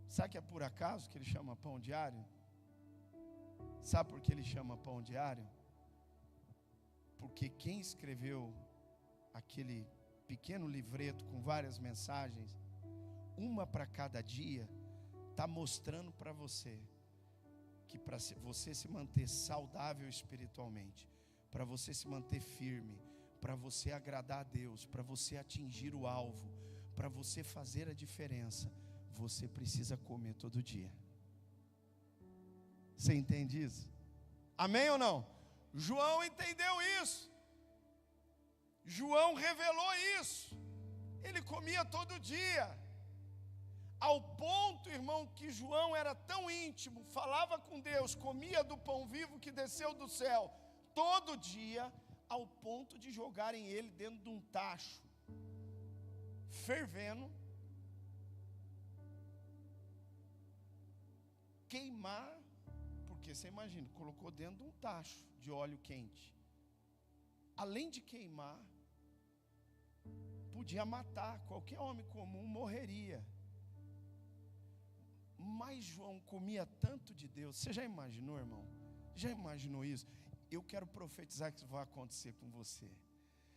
Sabe que é por acaso que ele chama pão diário? Sabe por que ele chama pão diário? Porque quem escreveu aquele pequeno livreto com várias mensagens, uma para cada dia, está mostrando para você que para você se manter saudável espiritualmente, para você se manter firme, para você agradar a Deus, para você atingir o alvo, para você fazer a diferença, você precisa comer todo dia. Você entende isso? Amém ou não? João entendeu isso. João revelou isso. Ele comia todo dia. Ao ponto, irmão, que João era tão íntimo, falava com Deus, comia do pão vivo que desceu do céu todo dia, ao ponto de jogarem ele dentro de um tacho, fervendo, queimar, porque você imagina, colocou dentro de um tacho de óleo quente. Além de queimar, podia matar, qualquer homem comum morreria. Mas João comia tanto de Deus. Você já imaginou, irmão? Já imaginou isso? Eu quero profetizar que isso vai acontecer com você.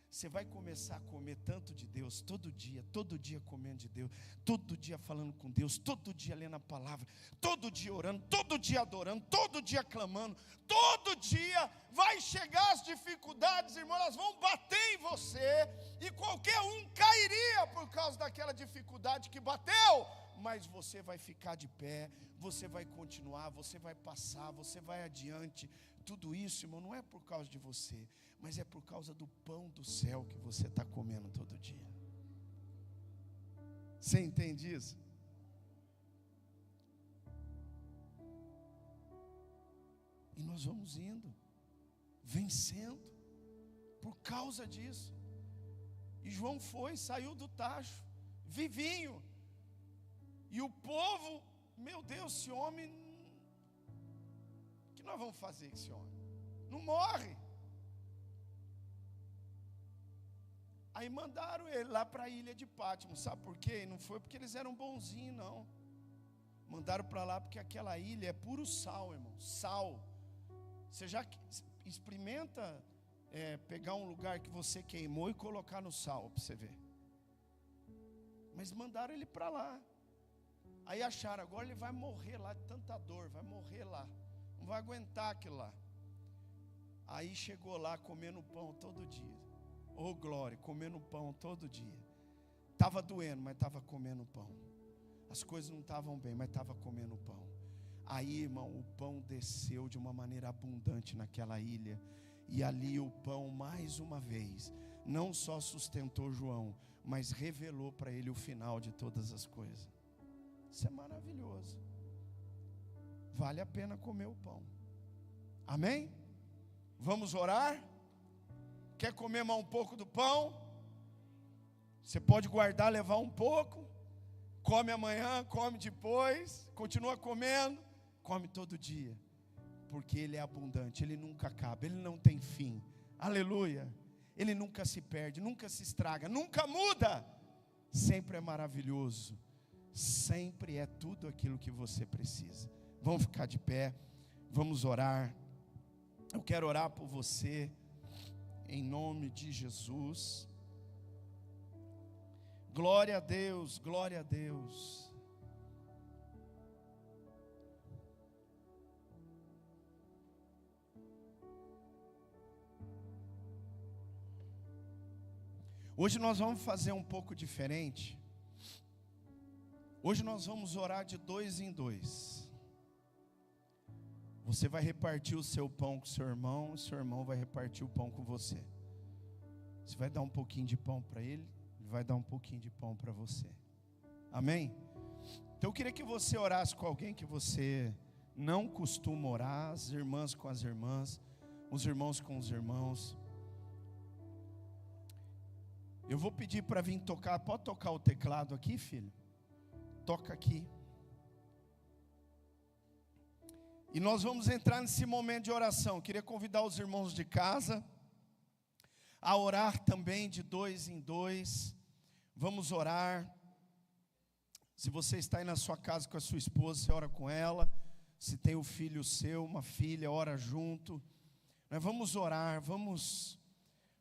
Você vai começar a comer tanto de Deus, todo dia comendo de Deus, todo dia falando com Deus, todo dia lendo a palavra, todo dia orando, todo dia adorando, todo dia clamando, todo dia vai chegar as dificuldades, irmão, elas vão bater em você, e qualquer um cairia por causa daquela dificuldade que bateu, mas você vai ficar de pé, você vai continuar, você vai passar, você vai adiante. Tudo isso, irmão, não é por causa de você, mas é por causa do pão do céu que você está comendo todo dia. Você entende isso? E nós vamos indo, vencendo, por causa disso. E João saiu do tacho, vivinho. E o povo, meu Deus, esse homem, o que nós vamos fazer com esse homem? Não morre. Aí mandaram ele lá para a ilha de Pátmos. Sabe por quê? Não foi porque eles eram bonzinhos, não. Mandaram para lá porque aquela ilha é puro sal, irmão. Sal. Você já experimenta pegar um lugar que você queimou e colocar no sal, para você ver. Mas mandaram ele para lá. Aí acharam, agora ele vai morrer lá de tanta dor, vai morrer lá. Não vai aguentar aquilo lá. Aí chegou lá comendo pão todo dia. Oh glória, comendo pão todo dia. Estava doendo, mas estava comendo pão. As coisas não estavam bem, mas estava comendo pão. Aí, irmão, o pão desceu de uma maneira abundante naquela ilha. E ali o pão, mais uma vez, não só sustentou João, mas revelou para ele o final de todas as coisas. Isso é maravilhoso. Vale a pena comer o pão. Amém? Vamos orar? Quer comer mais um pouco do pão? Você pode guardar, levar um pouco. Come amanhã, come depois. Continua comendo. Come todo dia. Porque Ele é abundante, Ele nunca acaba, Ele não tem fim. Aleluia. Ele nunca se perde, nunca se estraga, nunca muda. Sempre é maravilhoso. Sempre é tudo aquilo que você precisa. Vamos ficar de pé. Vamos orar. Eu quero orar por você, em nome de Jesus. Glória a Deus, glória a Deus. Hoje nós vamos fazer um pouco diferente. Hoje nós vamos orar de 2 em 2. Você vai repartir o seu pão com o seu irmão vai repartir o pão com você. Você vai dar um pouquinho de pão para ele vai dar um pouquinho de pão para você. Amém? Então eu queria que você orasse com alguém que você não costuma orar, as irmãs com as irmãs, os irmãos com os irmãos. Eu vou pedir para vir tocar. Pode tocar o teclado aqui, filho? Toca aqui. E nós vamos entrar nesse momento de oração. Queria convidar os irmãos de casa a orar também de 2 em 2. Vamos orar. Se você está aí na sua casa com a sua esposa, você ora com ela. Se tem um filho seu, uma filha, ora junto. Nós vamos orar, vamos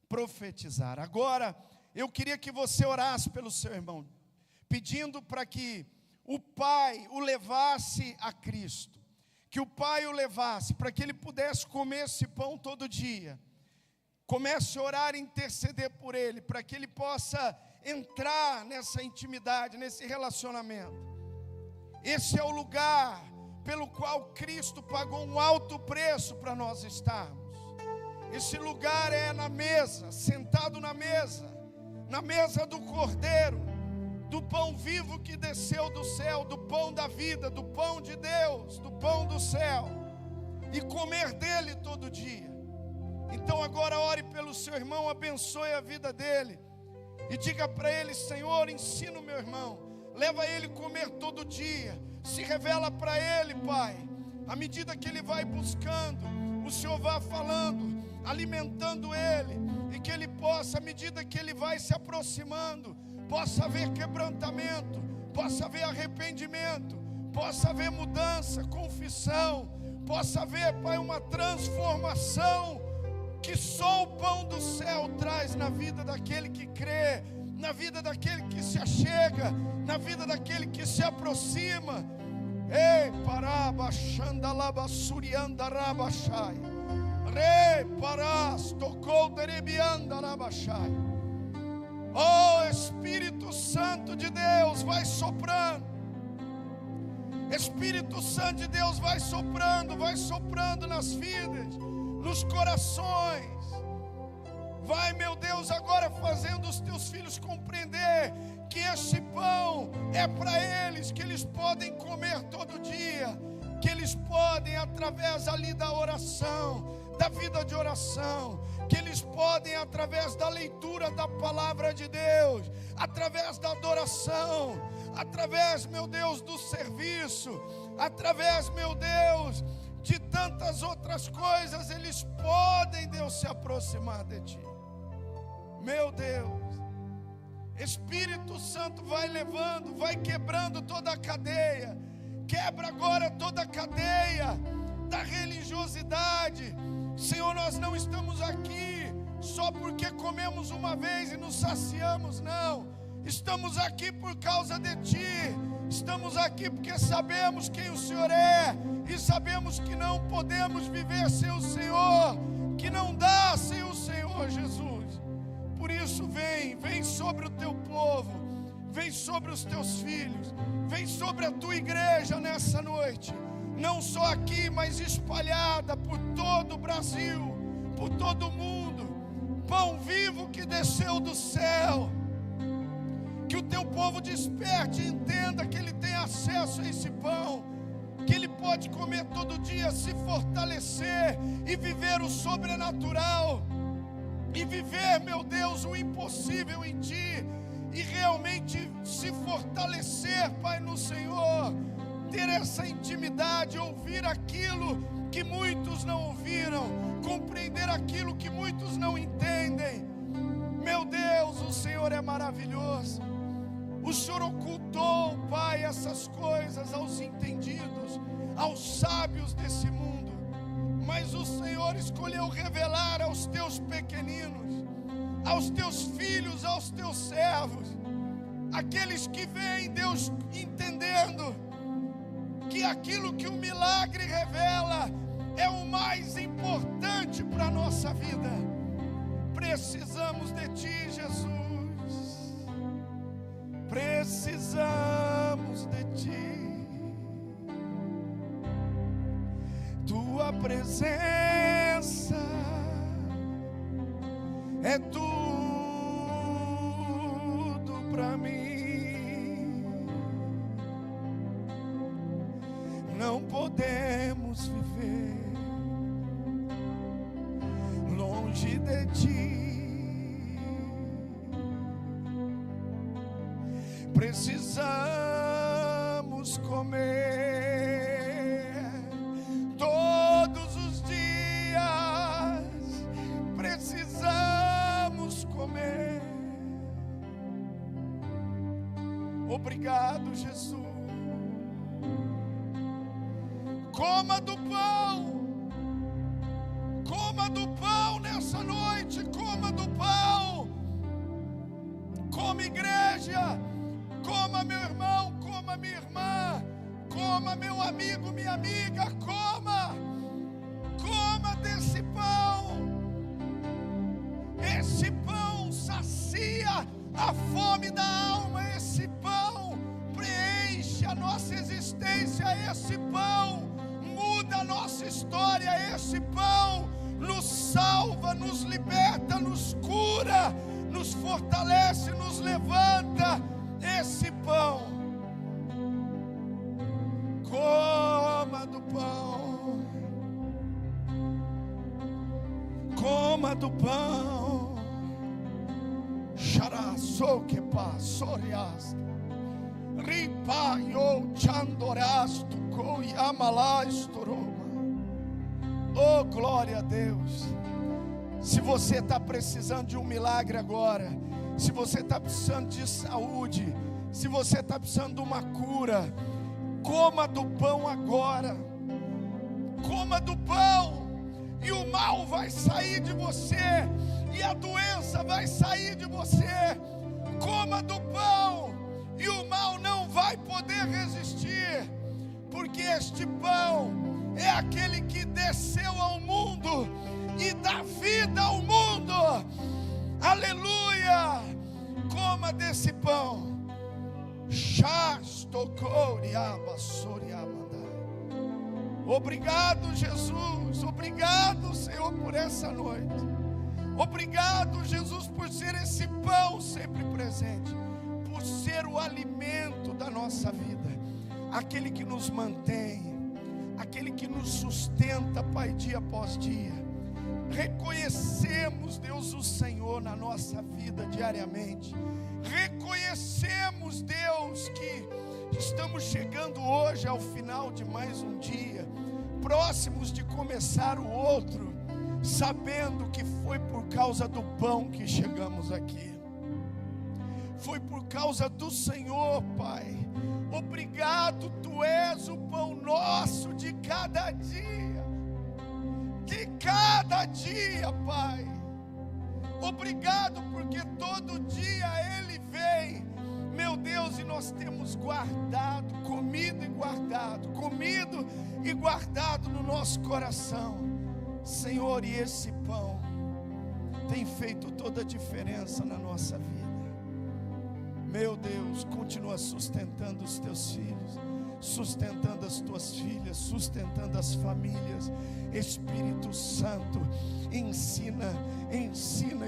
profetizar. Agora, eu queria que você orasse pelo seu irmão, pedindo para que o Pai o levasse a Cristo, que o Pai o levasse, para que ele pudesse comer esse pão todo dia. Comece a orar e interceder por ele, para que ele possa entrar nessa intimidade, nesse relacionamento. Esse é o lugar pelo qual Cristo pagou um alto preço para nós estarmos. Esse lugar é na mesa, sentado na mesa do Cordeiro, do pão vivo que desceu do céu, do pão da vida, do pão de Deus, do pão do céu, e comer dele todo dia. Então agora ore pelo seu irmão, abençoe a vida dele, e diga para ele: Senhor, ensina o meu irmão, leva ele a comer todo dia, se revela para ele, Pai, à medida que ele vai buscando, o Senhor vai falando, alimentando ele, e que ele possa, à medida que ele vai se aproximando, possa haver quebrantamento, possa haver arrependimento, possa haver mudança, confissão, possa haver, Pai, uma transformação que só o pão do céu traz na vida daquele que crê, na vida daquele que se achega, na vida daquele que se aproxima. Ei, paraba, xandalaba, surianda, rabachai. Rei, parás, tocou, derebianda, rabachai. Oh, Espírito Santo de Deus, vai soprando. Espírito Santo de Deus, vai soprando nas vidas, nos corações. Vai, meu Deus, agora fazendo os teus filhos compreender que este pão é para eles, que eles podem comer todo dia, que eles podem, através ali da oração, da vida de oração, que eles podem, através da leitura da palavra de Deus, através da adoração, através, meu Deus, do serviço, através, meu Deus, de tantas outras coisas, eles podem, Deus, se aproximar de Ti. Meu Deus, Espírito Santo vai levando, vai quebrando toda a cadeia. Quebra agora toda a cadeia da religiosidade. Senhor, nós não estamos aqui só porque comemos uma vez e nos saciamos, não. Estamos aqui por causa de Ti. Estamos aqui porque sabemos quem o Senhor é, e sabemos que não podemos viver sem o Senhor, que não dá sem o Senhor Jesus. Por isso vem sobre o Teu povo, vem sobre os Teus filhos, vem sobre a Tua igreja nessa noite, não só aqui, mas espalhada por todo o Brasil, por todo o mundo. Pão vivo que desceu do céu, que o Teu povo desperte e entenda que ele tem acesso a esse pão, que ele pode pode comer todo dia, se fortalecer e viver o sobrenatural, e viver, meu Deus, o impossível em Ti, e realmente se fortalecer, Pai, no Senhor, ter essa intimidade, ouvir aquilo que muitos não ouviram, compreender aquilo que muitos não entendem. Meu Deus, o Senhor é maravilhoso. O Senhor ocultou, Pai, essas coisas aos entendidos, aos sábios desse mundo, mas o Senhor escolheu revelar aos teus pequeninos, aos teus filhos, aos teus servos, aqueles que veem, Deus, entendendo que aquilo que o milagre revela é o mais importante para a nossa vida. Precisamos de Ti, Jesus. Precisamos de Ti. Tua presença é tudo para mim. Não podemos viver longe de Ti. Precisamos comer todos os dias. Precisamos comer. Obrigado, Jesus. Coma do pão. Coma do pão nessa noite. Coma do pão. Coma, igreja. Coma, meu irmão, coma, minha irmã, coma, meu amigo, minha amiga, coma desse pão. Esse pão sacia a fome da alma, esse pão preenche a nossa existência, esse pão muda a nossa história, esse pão nos salva, nos liberta, nos cura, nos fortalece, nos levanta. Esse pão, coma do pão, coma do pão. Xaraçou que passorias, ripaio chandorasto coiamalástoroma. Oh, glória a Deus. Se você está precisando de um milagre agora, se você está precisando de saúde, se você está precisando de uma cura, coma do pão agora. Coma do pão, e o mal vai sair de você, e a doença vai sair de você. Coma do pão, e o mal não vai poder resistir, porque este pão é aquele que desceu ao mundo e dá vida ao mundo. Aleluia! Coma desse pão. Obrigado, Jesus. Obrigado, Senhor, por essa noite. Obrigado, Jesus, por ser esse pão sempre presente, por ser o alimento da nossa vida, aquele que nos mantém, aquele que nos sustenta, Pai, dia após dia. Reconhecemos, Deus, o Senhor na nossa vida diariamente. Reconhecemos, Deus, que estamos chegando hoje ao final de mais um dia, próximos de começar o outro, sabendo que foi por causa do pão que chegamos aqui. Foi por causa do Senhor, Pai. Obrigado, Tu és o pão nosso de cada dia. De cada dia, Pai. Obrigado, porque todo dia Ele vem, meu Deus, e nós temos guardado, comido e guardado no nosso coração, Senhor. E esse pão tem feito toda a diferença na nossa vida. Meu Deus, continua sustentando os teus filhos, sustentando as tuas filhas, sustentando as famílias. Espírito Santo, ensina,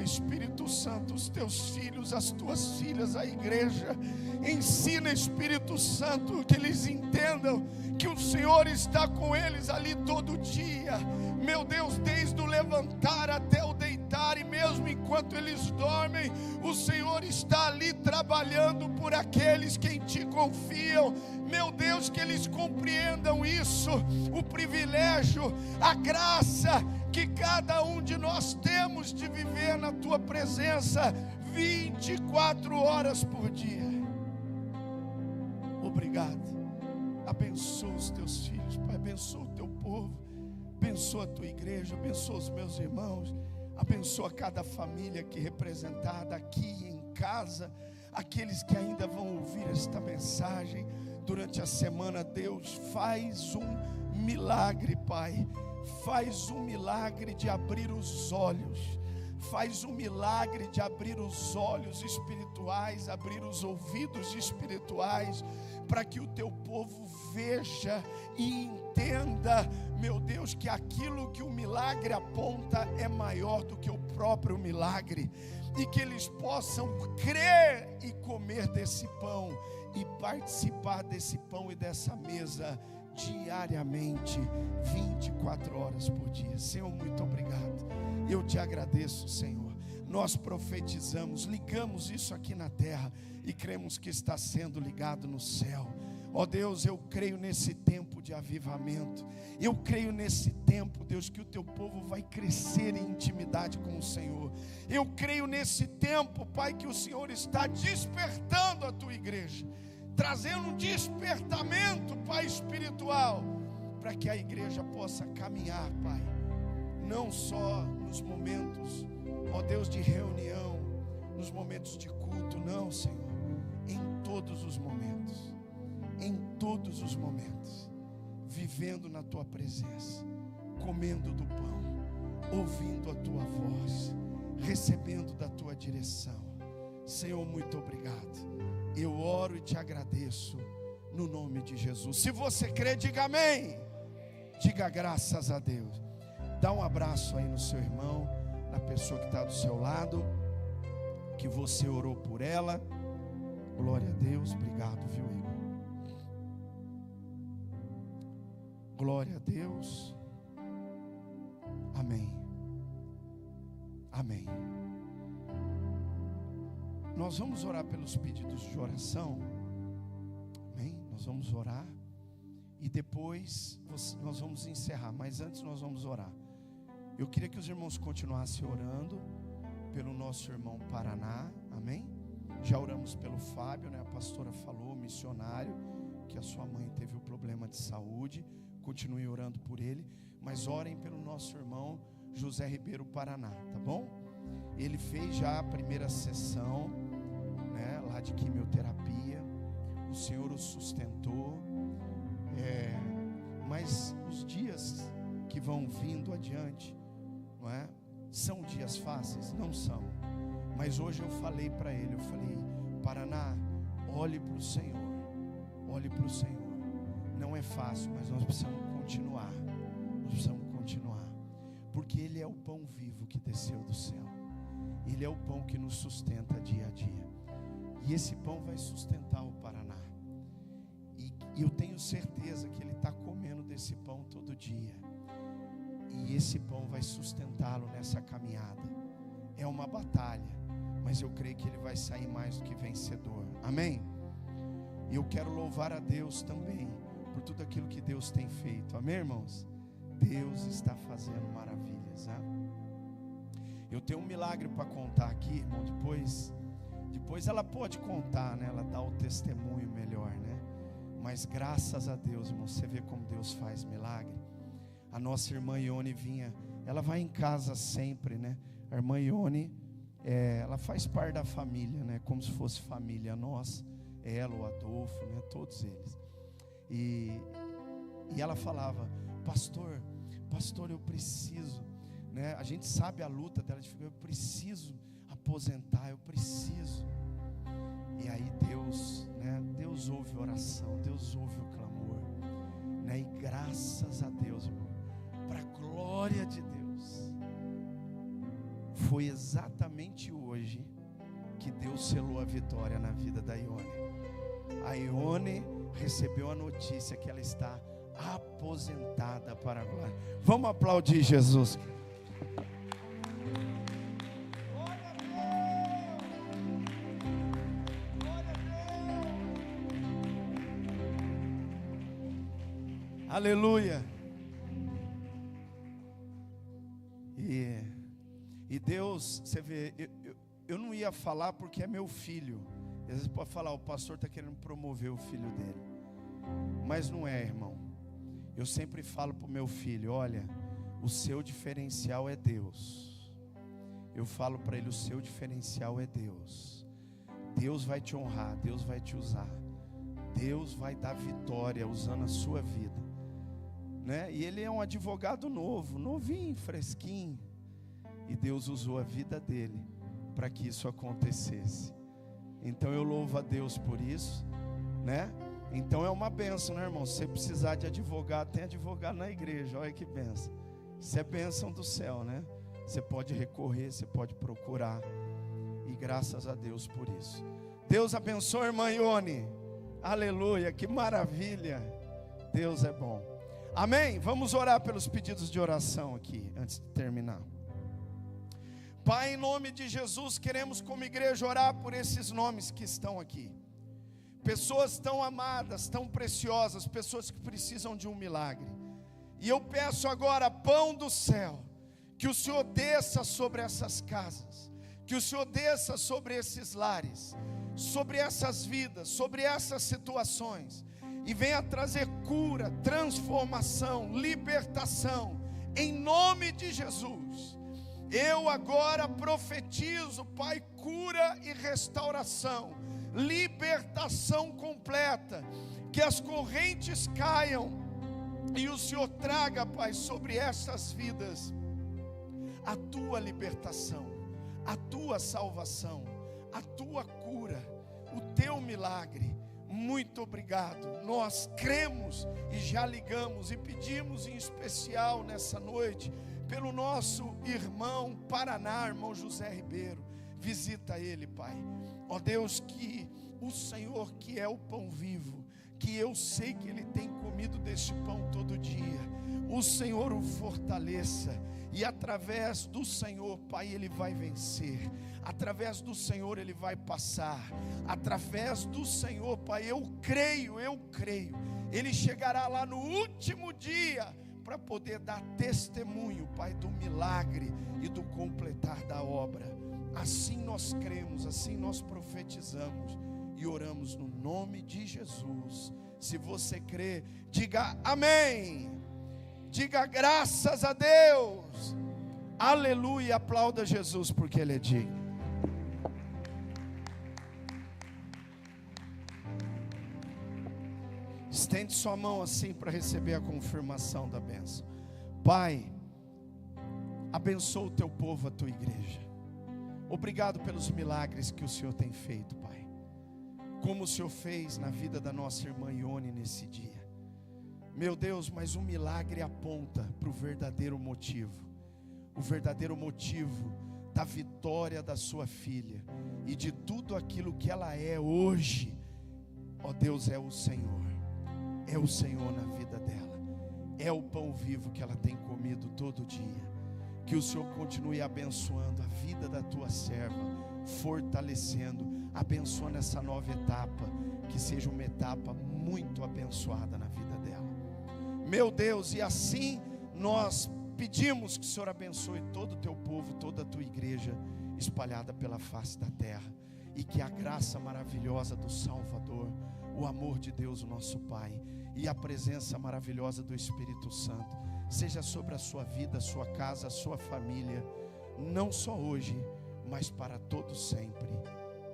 Espírito Santo, os teus filhos, as tuas filhas, a igreja. Ensina, Espírito Santo, que eles entendam que o Senhor está com eles ali todo dia. Meu Deus, desde o levantar até o deitar, e mesmo enquanto eles dormem, o Senhor está ali trabalhando por aqueles que em Ti confiam. Meu Deus, que eles compreendam isso, o privilégio, a graça que cada um de nós temos de viver na Tua presença 24 horas por dia. Obrigado. Abençoa os teus filhos, Pai, abençoa o teu povo, abençoa a tua igreja, abençoa os meus irmãos, abençoa cada família aqui representada, aqui em casa, aqueles que ainda vão ouvir esta mensagem durante a semana. Deus, faz um milagre, Pai, faz um milagre de abrir os olhos, faz um milagre de abrir os olhos espirituais, abrir os ouvidos espirituais, para que o teu povo veja e entenda, meu Deus, que aquilo que o milagre aponta é maior do que o próprio milagre, e que eles possam crer e comer desse pão, e participar desse pão e dessa mesa diariamente, 24 horas por dia. Senhor, muito obrigado. Eu te agradeço, Senhor. Nós profetizamos, ligamos isso aqui na terra e cremos que está sendo ligado no céu. Ó Deus, eu creio nesse tempo de avivamento. Eu creio nesse tempo, Deus, que o teu povo vai crescer em intimidade com o Senhor. Eu creio nesse tempo, Pai, que o Senhor está despertando a tua igreja, trazendo um despertamento, Pai, espiritual, para que a igreja possa caminhar, Pai, não só nos momentos, ó Deus, de reunião, nos momentos de culto, não, Senhor, em todos os momentos, vivendo na tua presença, comendo do pão, ouvindo a tua voz, recebendo da tua direção. Senhor, muito obrigado. Eu oro e te agradeço no nome de Jesus. Se você crê, diga amém. Diga graças a Deus. Dá um abraço aí no seu irmão, na pessoa que está do seu lado, que você orou por ela. Glória a Deus. Obrigado, viu, Igor? Glória a Deus. Amém. Amém. Nós vamos orar pelos pedidos de oração. Amém? Nós vamos orar. E depois nós vamos encerrar. Mas antes nós vamos orar. Eu queria que os irmãos continuassem orando pelo nosso irmão Paraná. Amém? Já oramos pelo Fábio, né? A pastora falou, missionário, que a sua mãe teve um problema de saúde. Continue orando por ele. Mas orem pelo nosso irmão José Ribeiro Paraná, tá bom? Ele fez já a primeira sessão, né, lá de quimioterapia. O Senhor o sustentou. Mas os dias que vão vindo adiante, não é? São dias fáceis? Não são. Mas hoje eu falei para ele, eu falei: Paraná, olhe para o Senhor. Olhe para o Senhor. Não é fácil, mas nós precisamos continuar. Nós precisamos continuar. Porque Ele é o pão vivo que desceu do céu. Ele é o pão que nos sustenta dia a dia. E esse pão vai sustentar o Paraná. E eu tenho certeza que ele está comendo desse pão todo dia. E esse pão vai sustentá-lo nessa caminhada. É uma batalha, mas eu creio que ele vai sair mais do que vencedor. Amém? E eu quero louvar a Deus também por tudo aquilo que Deus tem feito. Amém, irmãos? Deus está fazendo maravilhas, né? Eu tenho um milagre para contar aqui, irmão. Depois ela pode contar, né? Ela dá o testemunho melhor, né? Mas graças a Deus, irmão, você vê como Deus faz milagre. A nossa irmã Ione vinha, ela vai em casa sempre, né? A irmã Ione, ela faz parte da família, né? Como se fosse família nossa. Ela, o Adolfo, né? Todos eles. E ela falava: pastor, eu preciso, né? A gente sabe a luta dela, eu preciso aposentar, eu preciso. E aí Deus, né, Deus ouve a oração, Deus ouve o clamor, né, e graças a Deus, irmão, para a glória de Deus, foi exatamente hoje que Deus selou a vitória na vida da Ione. A Ione recebeu a notícia que ela está aposentada para a glória. Vamos aplaudir Jesus. Aleluia. E Deus, você vê, eu não ia falar porque é meu filho. Às vezes pode falar, o pastor está querendo promover o filho dele. Mas não é, irmão. Eu sempre falo para o meu filho, olha, o seu diferencial é Deus. Eu falo para ele, o seu diferencial é Deus. Deus vai te honrar, Deus vai te usar. Deus vai dar vitória usando a sua vida, né? E ele é um advogado novo, novinho, fresquinho. E Deus usou a vida dele para que isso acontecesse. Então eu louvo a Deus por isso, né? Então é uma bênção, né, irmão? Se você precisar de advogado, tem advogado na igreja. Olha que bênção. Isso é bênção do céu, né? Você pode recorrer, você pode procurar. E graças a Deus por isso. Deus abençoe a irmã Ione. Aleluia, que maravilha. Deus é bom. Amém? Vamos orar pelos pedidos de oração aqui, antes de terminar. Pai, em nome de Jesus, queremos como igreja orar por esses nomes que estão aqui. Pessoas tão amadas, tão preciosas, pessoas que precisam de um milagre. E eu peço agora, pão do céu, que o Senhor desça sobre essas casas, que o Senhor desça sobre esses lares, sobre essas vidas, sobre essas situações, e venha trazer cura, transformação, libertação, em nome de Jesus. Eu agora profetizo, Pai, cura e restauração, libertação completa, que as correntes caiam, e o Senhor traga, Pai, sobre essas vidas, a Tua libertação, a Tua salvação, a Tua cura, o Teu milagre. Muito obrigado, nós cremos e já ligamos e pedimos em especial nessa noite, pelo nosso irmão Paraná, irmão José Ribeiro. Visita ele, Pai. Ó Deus, que o Senhor, que é o pão vivo, que eu sei que ele tem comido deste pão todo dia, o Senhor o fortaleça, e através do Senhor, Pai, ele vai vencer. Através do Senhor ele vai passar. Através do Senhor, Pai, eu creio, ele chegará lá no último dia para poder dar testemunho, Pai, do milagre e do completar da obra. Assim nós cremos, assim nós profetizamos e oramos no nome de Jesus. Se você crê, diga amém. Diga graças a Deus. Aleluia, aplauda Jesus porque Ele é digno. Estende sua mão assim para receber a confirmação da bênção. Pai, abençoa o teu povo, a tua igreja. Obrigado pelos milagres que o Senhor tem feito, Pai. Como o Senhor fez na vida da nossa irmã Ione nesse dia. Meu Deus, mas o milagre aponta para o verdadeiro motivo. O verdadeiro motivo da vitória da sua filha e de tudo aquilo que ela é hoje. Ó Deus, é o Senhor. É o Senhor na vida dela. É o pão vivo que ela tem comido todo dia. Que o Senhor continue abençoando a vida da tua serva, fortalecendo, abençoando essa nova etapa, que seja uma etapa muito abençoada na vida dela. Meu Deus, e assim nós pedimos que o Senhor abençoe todo o teu povo, toda a tua igreja espalhada pela face da terra, e que a graça maravilhosa do Salvador, o amor de Deus, o nosso Pai, e a presença maravilhosa do Espírito Santo seja sobre a sua vida, a sua casa, a sua família, não só hoje, mas para todos sempre.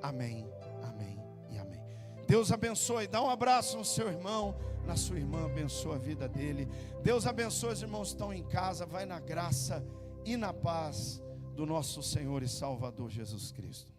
Amém, amém e amém. Deus abençoe, dá um abraço no seu irmão, na sua irmã, abençoa a vida dele. Deus abençoe os irmãos que estão em casa, vai na graça e na paz do nosso Senhor e Salvador Jesus Cristo.